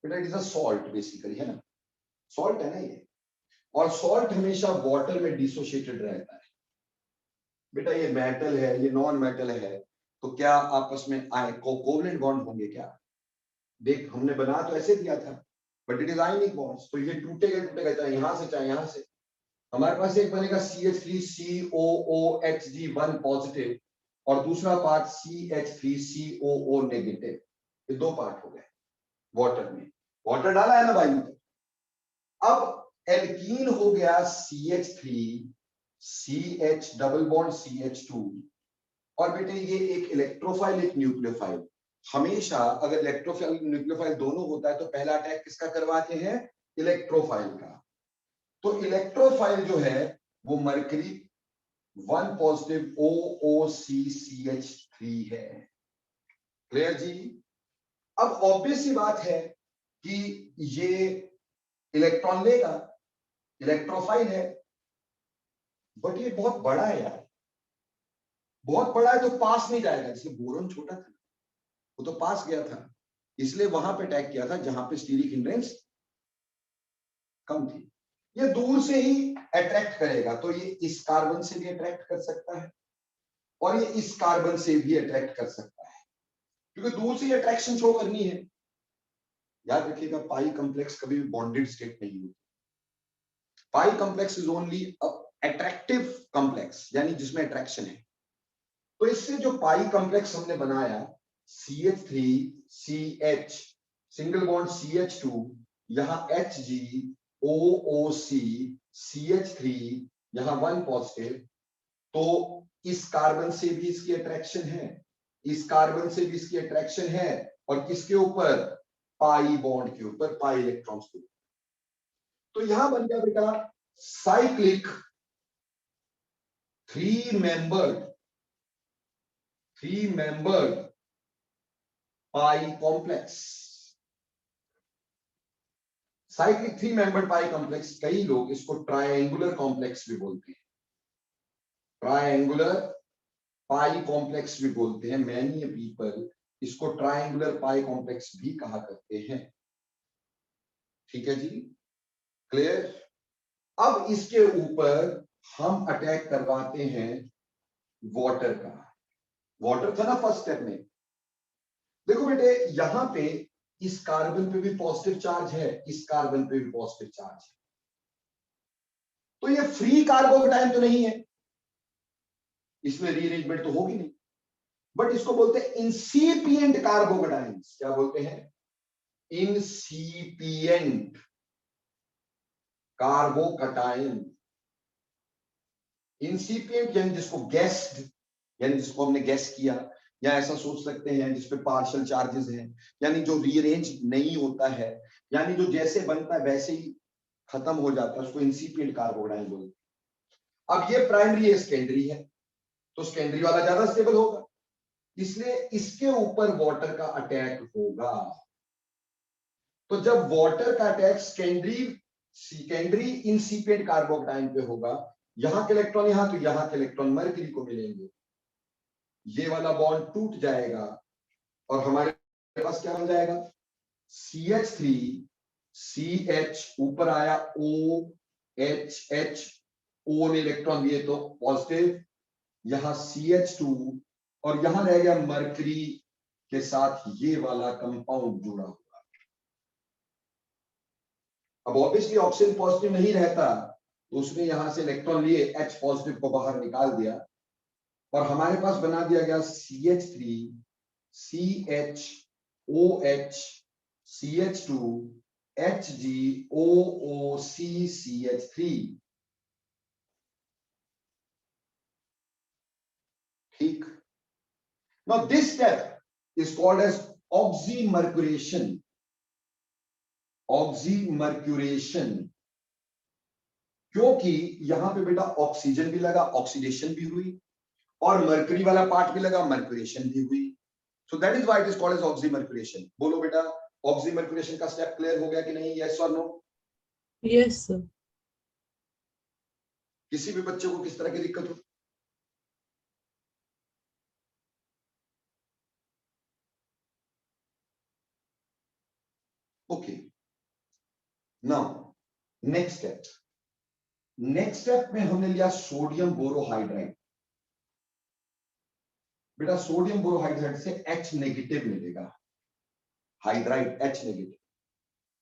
बेटा it is a salt basically, है ना, सॉल्ट है ना ये, और सॉल्ट हमेशा वाटर में डिसोशिएटेड रहता है। बेटा ये मेटल है, ये नॉन मेटल है, तो क्या आपस में कोवलेंट बॉन्ड होंगे क्या? देख हमने बना तो ऐसे दिया था, but it is ionic bonds, तो ये टूटेगा चाहे यहां से चाहे यहां से। हमारे पास एक बनेगा CH3 COOHG 1 पॉजिटिव और दूसरा पार्ट CH3 COO नेगेटिव, ये दो पार्ट हो गए वाटर में, वाटर डाला है ना भाई। अब एल्कीन हो गया CH3 CH double bond CH2, और बेटे ये एक इलेक्ट्रोफाइल एक न्यूक्लियोफाइल। हमेशा अगर इलेक्ट्रोफाइल न्यूक्लियोफाइल दोनों होता है तो पहला अटैक किसका करवाते हैं? इलेक्ट्रोफाइल का। तो इलेक्ट्रोफाइल जो है वो मरकरी 1 पॉजिटिव OOCCH3 है। क्लियर जी? अब ऑब्वियस सी बात है कि ये इलेक्ट्रॉन लेगा, इलेक्ट्रोफाइल है, बट ये बहुत बड़ा है यार, बहुत बड़ा है तो पास नहीं जाएगा। जैसे बोरोन छोटा था वो तो पास गया था, इसलिए वहां पे अटैक किया था जहां पे स्टीरिक हिंड्रेंस कम थी। ये दूर से ही अट्रैक्ट करेगा, तो ये इस कार्बन से भी अट्रैक्ट कर सकता है और ये इस कार्बन से भी अट्रैक्ट कर सकता है, क्योंकि दूर से ये अट्रैक्शन शो करनी है। याद रखिएगा पाई कॉम्प्लेक्स कभी भी बॉन्डेड स्टेट नहीं होती। Pi complex is only attractive complex, यानी जिसमें अट्रैक्शन है। तो इससे जो पाई कॉम्प्लेक्स हमने बनाया CH3 CH single bond CH2, यहां Hg OOC CH3, यहां 1 पॉजिटिव, तो इस कार्बन से भी इसकी अट्रैक्शन है, इस कार्बन से भी इसकी अट्रैक्शन है, और किसके ऊपर? पाई बॉन्ड के ऊपर, पाई इलेक्ट्रॉन्स के ऊपर। तो यहां बन गया बेटा साइक्लिक 3 मेंबर्ड पाई कॉम्प्लेक्स। साइक्लिक 3 मेंबर्ड पाई कॉम्प्लेक्स, कई लोग इसको ट्रायंगुलर कॉम्प्लेक्स भी बोलते हैं, ट्रायंगुलर पाई कॉम्प्लेक्स भी बोलते हैं। मैनी पीपल इसको ट्रायंगुलर पाई कॉम्प्लेक्स भी कहा करते हैं। ठीक है जी, क्लियर? अब इसके ऊपर हम अटैक करवाते हैं वाटर का। वाटर था ना फर्स्ट स्टेप में। देखो बेटे यहां पे इस कार्बन पे भी पॉजिटिव चार्ज है, इस कार्बन पे भी पॉजिटिव चार्ज है, तो ये फ्री कार्बोकेटाइन तो नहीं है, इसमें रीअरेंजमेंट तो होगी नहीं, बट इसको बोलते हैं इंसिपिएंट कार्बोकेटाइन्स। क्या बोलते हैं? इंसिपिएंट कार्बोकेटाइन। इंसिपिएंट यानी जिसको गैस्ड, यानी जिसको हमने गैस किया, या ऐसा सोच सकते हैं जिसपे पार्शियल चार्जेस हैं, यानी जो रीअरेंज नहीं होता है, यानी जो जैसे बनता है वैसे ही खत्म हो जाता है, उसको इंसिपिएंट कार्बोकेटाइन बोलते हैं। अब ये प्राइमरी है, सेकेंडरी है, तो सेकेंडरी वाला ज्यादा स्टेबल होगा, इसलिए इसके ऊपर वाटर का अटैक होगा। तो जब वाटर का अटैक सेकेंडरी इंसिपिएंट कार्बोकेटाइन पे होगा, यहां के इलेक्ट्रॉन यहां, तो यहां के इलेक्ट्रॉन मरकरी को मिलेंगे, ये वाला बॉन्ड टूट जाएगा और हमारे पास क्या बन जाएगा? CH3 CH ऊपर आया OHH, O ने इलेक्ट्रॉन दिए तो पॉजिटिव, यहां CH2, और यहां रह गया मरकरी के साथ ये वाला कंपाउंड जुड़ा हुआ। अब ऑब्वियसली ऑक्सीजन पॉजिटिव नहीं रहता, तो उसने यहां से इलेक्ट्रॉन लिए H पॉजिटिव को बाहर निकाल दिया, और हमारे पास बना दिया गया CH3 CHOH CH2 HgOOC CH3। ठीक। Now this step is called as oxymercuration। Oxymercuration, क्योंकि यहां पे बेटा ऑक्सीजन भी लगा, ऑक्सीडेशन भी हुई, और मर्करी वाला पार्ट भी लगा, मर्क्यूरेशन भी हुई। So that is why it is called as oxymercuration. बोलो बेटा, ऑक्सीमर्क्यूरेशन का स्टेप क्लियर हो गया कि नहीं? यस और नो? Yes, sir. किसी भी बच्चे को किस तरह की दिक्कत हो? Okay, now next step. Next step में हमने लिया सोडियम बोरोहाइड्राइड। बेटा सोडियम बोरोहाइड्राइड से H नेगेटिव मिलेगा, हाइड्राइड H नेगेटिव।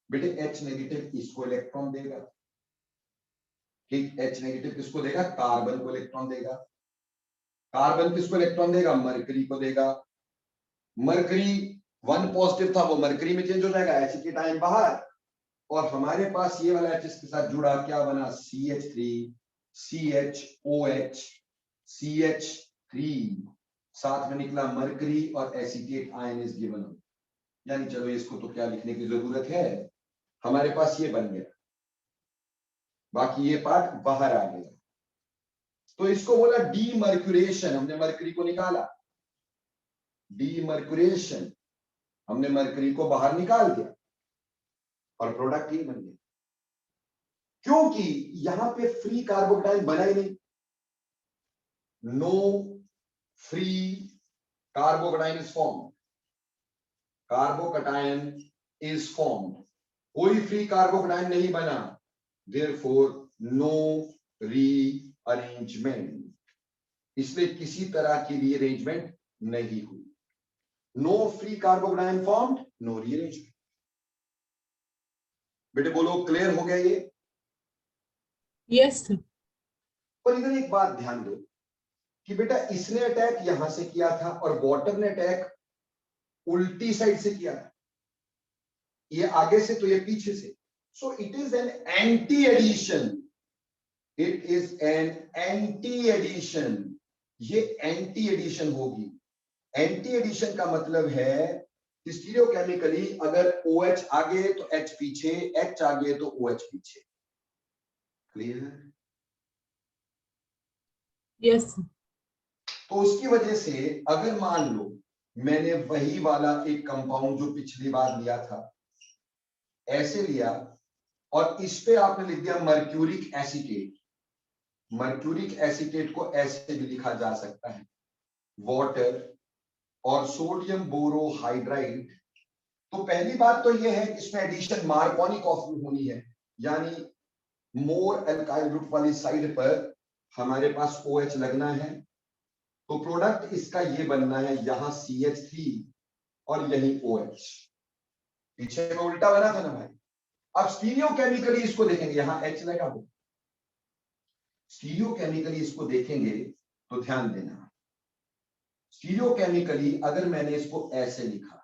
बेटे H नेगेटिव इसको इलेक्ट्रॉन देगा, ठीक। H नेगेटिव किसको देगा? कार्बन को इलेक्ट्रॉन देगा। कार्बन किसको इलेक्ट्रॉन देगा? मरकरी को देगा। मरकरी 1 पॉजिटिव था, वो मरकरी में चेंज हो जाएगा, एसिड आयन बाहर, और हमारे पास ये वाला H इसके साथ जुड़ा, क्या बना? CH3 CHOH CH3, साथ में निकला मरकरी और एसिटेट आयन इज गिवन। यानी चलो इसको तो क्या लिखने की जरूरत है, हमारे पास ये बन गया, बाकी ये पार्ट बाहर आ गया। तो इसको बोला डीमर्क्यूरेशन, हमने मरकरी को निकाला। डीमर्क्यूरेशन, हमने मरकरी को बाहर निकाल दिया और प्रोडक्ट ही बन गया, क्योंकि यहां पे फ्री कार्बोकटाइन बना ही नहीं। No free carbocation is formed, carbocation is formed, कोई फ्री कार्बोकटाइन नहीं बना, देयरफॉर नो रीअरेंजमेंट, इसलिए किसी तरह की रीअरेंजमेंट नहीं हुई। No free carbocation formed, no rearrangement. बेटे बोलो क्लियर हो गया ये? Yes, sir. पर इधर एक बात ध्यान दो कि बेटा इसने अटैक यहां से किया था और वाटर ने अटैक उल्टी साइड से किया था, ये आगे से तो ये पीछे से। So it is an anti addition, it is an anti addition, ये एंटी एडिशन होगी। एंटी एडिशन का मतलब है स्टीरियोकेमिकली अगर OH आगे तो H पीछे, H आगे तो OH पीछे। क्लियर? Yes, sir. तो उसकी वजह से अगर मान लो मैंने वही वाला एक कंपाउंड जो पिछली बार लिया था ऐसे लिया और इस पे आपने लिख दिया मर्क्यूरिक एसीटेट, मर्क्यूरिक एसीटेट को ऐसे भी लिखा जा सकता है वाटर और सोडियम बोरोहाइड्राइड। तो पहली बात तो यह है कि इसमें एडिशन मार्कोनिक ऑफ होनी है, यानी मोर एल्काइल ग्रुप वाली साइड पर हमारे पास OH लगना है, तो प्रोडक्ट इसका ये बनना है, यहां CH3 और यही OH। पीछे में उल्टा बना था ना भाई। अब स्टीरियोकेमिकली इसको देखेंगे, यहां H लगा हो, स्टीरियोकेमिकली इसको देखेंगे तो ध्यान देना, स्टीरियोकेमिकली अगर मैंने इसको ऐसे लिखा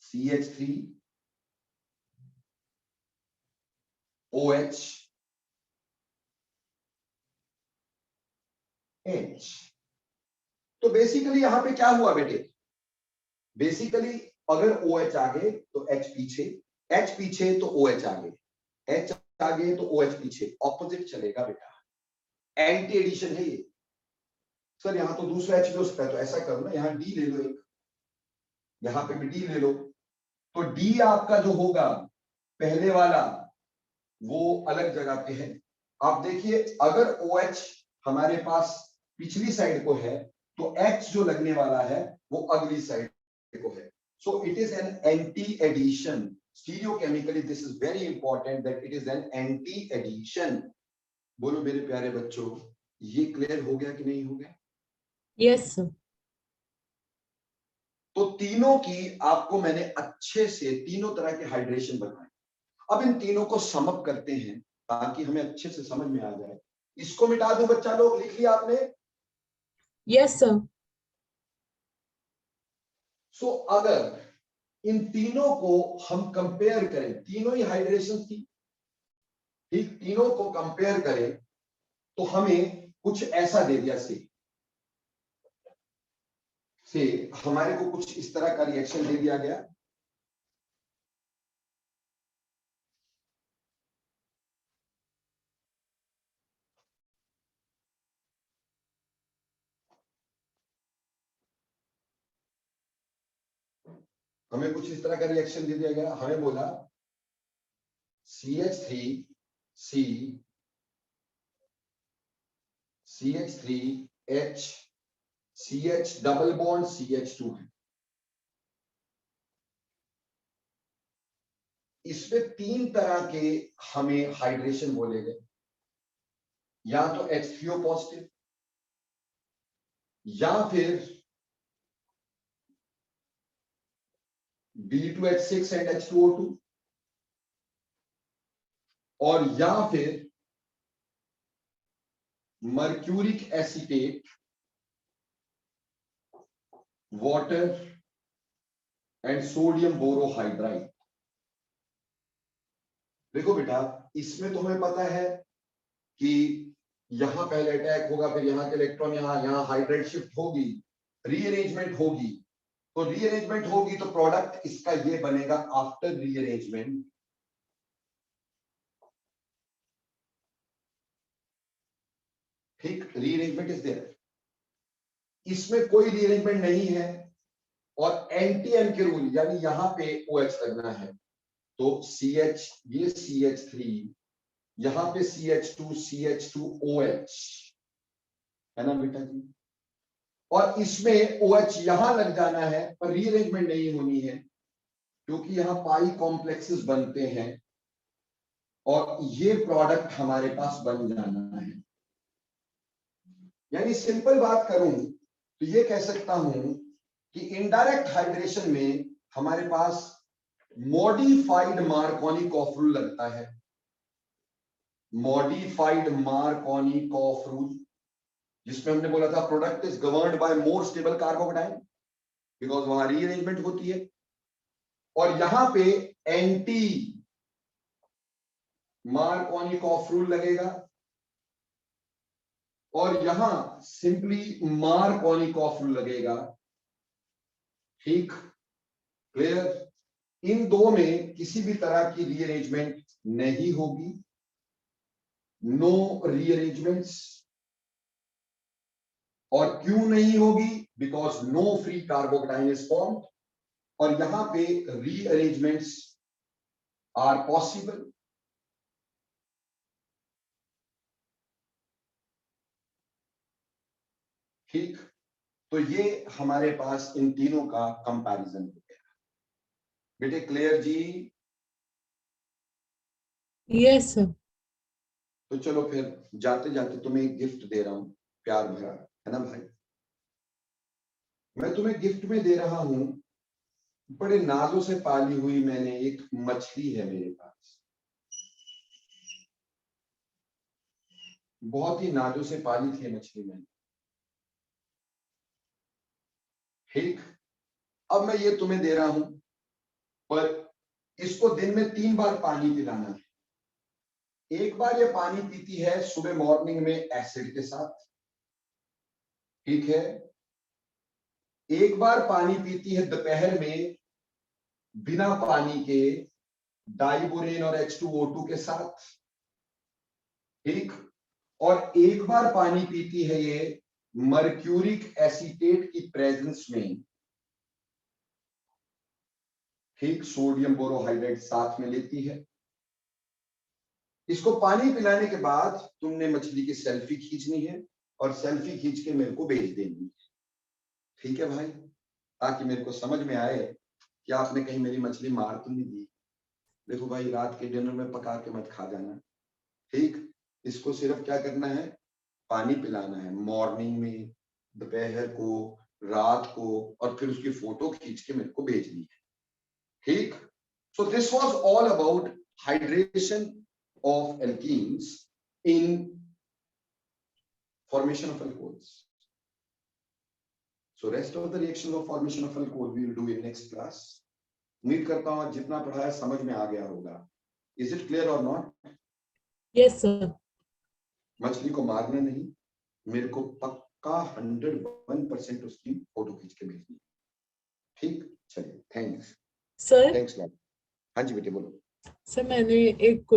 CH3 OH H, तो बेसिकली यहां पे क्या हुआ बेटे? बेसिकली अगर OH आगे तो H पीछे, H पीछे तो OH आगे, H आगे तो OH पीछे, ऑपोजिट चलेगा बेटा, एंटी एडिशन है ये। सर यहां तो दूसरा H भी हो सकता है, तो ऐसा करो ना, यहां D ले लो एक, यहां पे भी D ले लो, तो D आपका जो होगा पहले वाला वो अलग जगह पे है। आप देखिए अगर OH हमारे पास पिछली साइड को है तो H जो लगने वाला है वो अगली साइड को है। So it is an anti addition. Stereochemically this is very important that it is an anti addition. बोलो मेरे प्यारे बच्चों, ये क्लियर हो गया कि नहीं हो गया? Yes, sir. तो तीनों की आपको मैंने अच्छे से तीनों तरह के हाइड्रेशन बताए। अब इन तीनों को समअप करते हैं ताकि हमें अच्छे से समझ में आ जाए इसको मिटा दूं बच्चा लोग, लिख लिया आपने? Yes, sir. सो अगर इन तीनों को हम कंपेयर करें, तीनों ही हाइड्रेशन थी, ठीक, तीनों को कंपेयर करें तो हमें कुछ ऐसा दे दिया। से हमारे को कुछ इस तरह का रिएक्शन दे दिया गया। हमें कुछ इस तरह का रिएक्शन दे दिया गया। हमें बोला CH3C CH3H CH double bond CH2 है। इसमें तीन तरह के हमें हाइड्रेशन बोले गए, या तो H3O पॉजिटिव, या फिर B2H6 एंड H2O2, और या फिर mercuric acetate, water and sodium borohydride. देखो बेटा, इसमें तो हमें पता है कि यहां पहले अटैक होगा, फिर यहां के इलेक्ट्रॉन यहां हाइड्राइड शिफ्ट होगी, रीअरेंजमेंट होगी। तो रीअरेंजमेंट होगी तो प्रोडक्ट इसका ये बनेगा आफ्टर रीअरेंजमेंट। ठीक, रीअरेंजमेंट इज देयर। इसमें कोई रीअरेंजमेंट नहीं है और एंटी एन के रूल, यानी यहां पे OH लगना है, तो CH, ये CH3, यहां पे CH2OH है ना बेटा जी, और इसमें OH यहां लग जाना है, पर रीअरेंजमेंट नहीं होनी है क्योंकि यहां पाई कॉम्प्लेक्सेस बनते हैं और ये प्रोडक्ट हमारे पास बन जाना है। यानी सिंपल बात करूं तो ये कह सकता हूं कि इनडायरेक्ट हाइड्रेशन में हमारे पास मॉडिफाइड मार्कोनी-कॉफ रूल लगता है। मॉडिफाइड मार्कोनी-कॉफ रूल, जिसमें हमने बोला था product is governed bye more stable carbocation because वहां रीअरेंजमेंट होती है, और यहां पे एंटी मार्कोनी-कॉफ रूल लगेगा, और यहां सिंपली मार्कोनी-कॉफ रूल लगेगा। ठीक, क्लियर? इन दो में किसी भी तरह की रीअरेंजमेंट नहीं होगी, नो रीअरेंजमेंट्स। और क्यों नहीं होगी? Because no free carbocation is formed, और यहां पे रीअरेंजमेंट्स आर पॉसिबल। ठीक, तो ये हमारे पास इन तीनों का कंपैरिजन हो गया। बेटे क्लियर जी? Yes, sir. तो चलो फिर जाते जाते तुम्हें एक गिफ्ट दे रहा हूं, प्यार भरा, है ना भाई? मैं तुम्हें गिफ्ट में दे रहा हूं, बड़े नाजों से पाली हुई मैंने एक मछली है मेरे पास, बहुत ही नाजों से पाली थी मछली मैंने। ठीक, अब मैं ये तुम्हें दे रहा हूं, पर इसको दिन में 3 बार पानी पिलाना है। एक बार ये पानी पीती है सुबह मॉर्निंग में एसिड के साथ, ठीक है। एक बार पानी पीती है दोपहर में बिना पानी के, डाइबोरेन और H2O2 के साथ, ठीक। और एक बार पानी पीती है ये मर्क्यूरिक एसीटेट की प्रेजेंस में, ठीक, सोडियम बोरोहाइड्राइड साथ में लेती है। इसको पानी पिलाने के बाद तुमने मछली की सेल्फी खींचनी है और सेल्फी खींच के मेरे को भेज देनी है, ठीक है भाई, ताकि मेरे को समझ में आए कि आपने कहीं मेरी मछली मार तो नहीं दी। देखो भाई, रात के डिनर में पका के मत खा जाना, ठीक। इसको सिर्फ क्या करना है, पानी पिलाना है, मॉर्निंग में, दोपहर को, रात को, और फिर उसकी फोटो खींच के मेरे को भेजनी है, ठीक। So this was all about hydration of alkenes in formation of alcohols. So rest of the reactions of formation of alcohol we will do in next class. उम्मीद करता हूँ जितना पढ़ाया समझ में आ गया होगा. Is it clear or not? Yes, sir. मछली को मारना नहीं, मेरे को पक्का 101% उसकी फोटो खींच के भेजनी. ठीक, चलिए, थैंक्स. Sir, thanks lot. हाँ जी बेटे बोलो. सर मैंने एक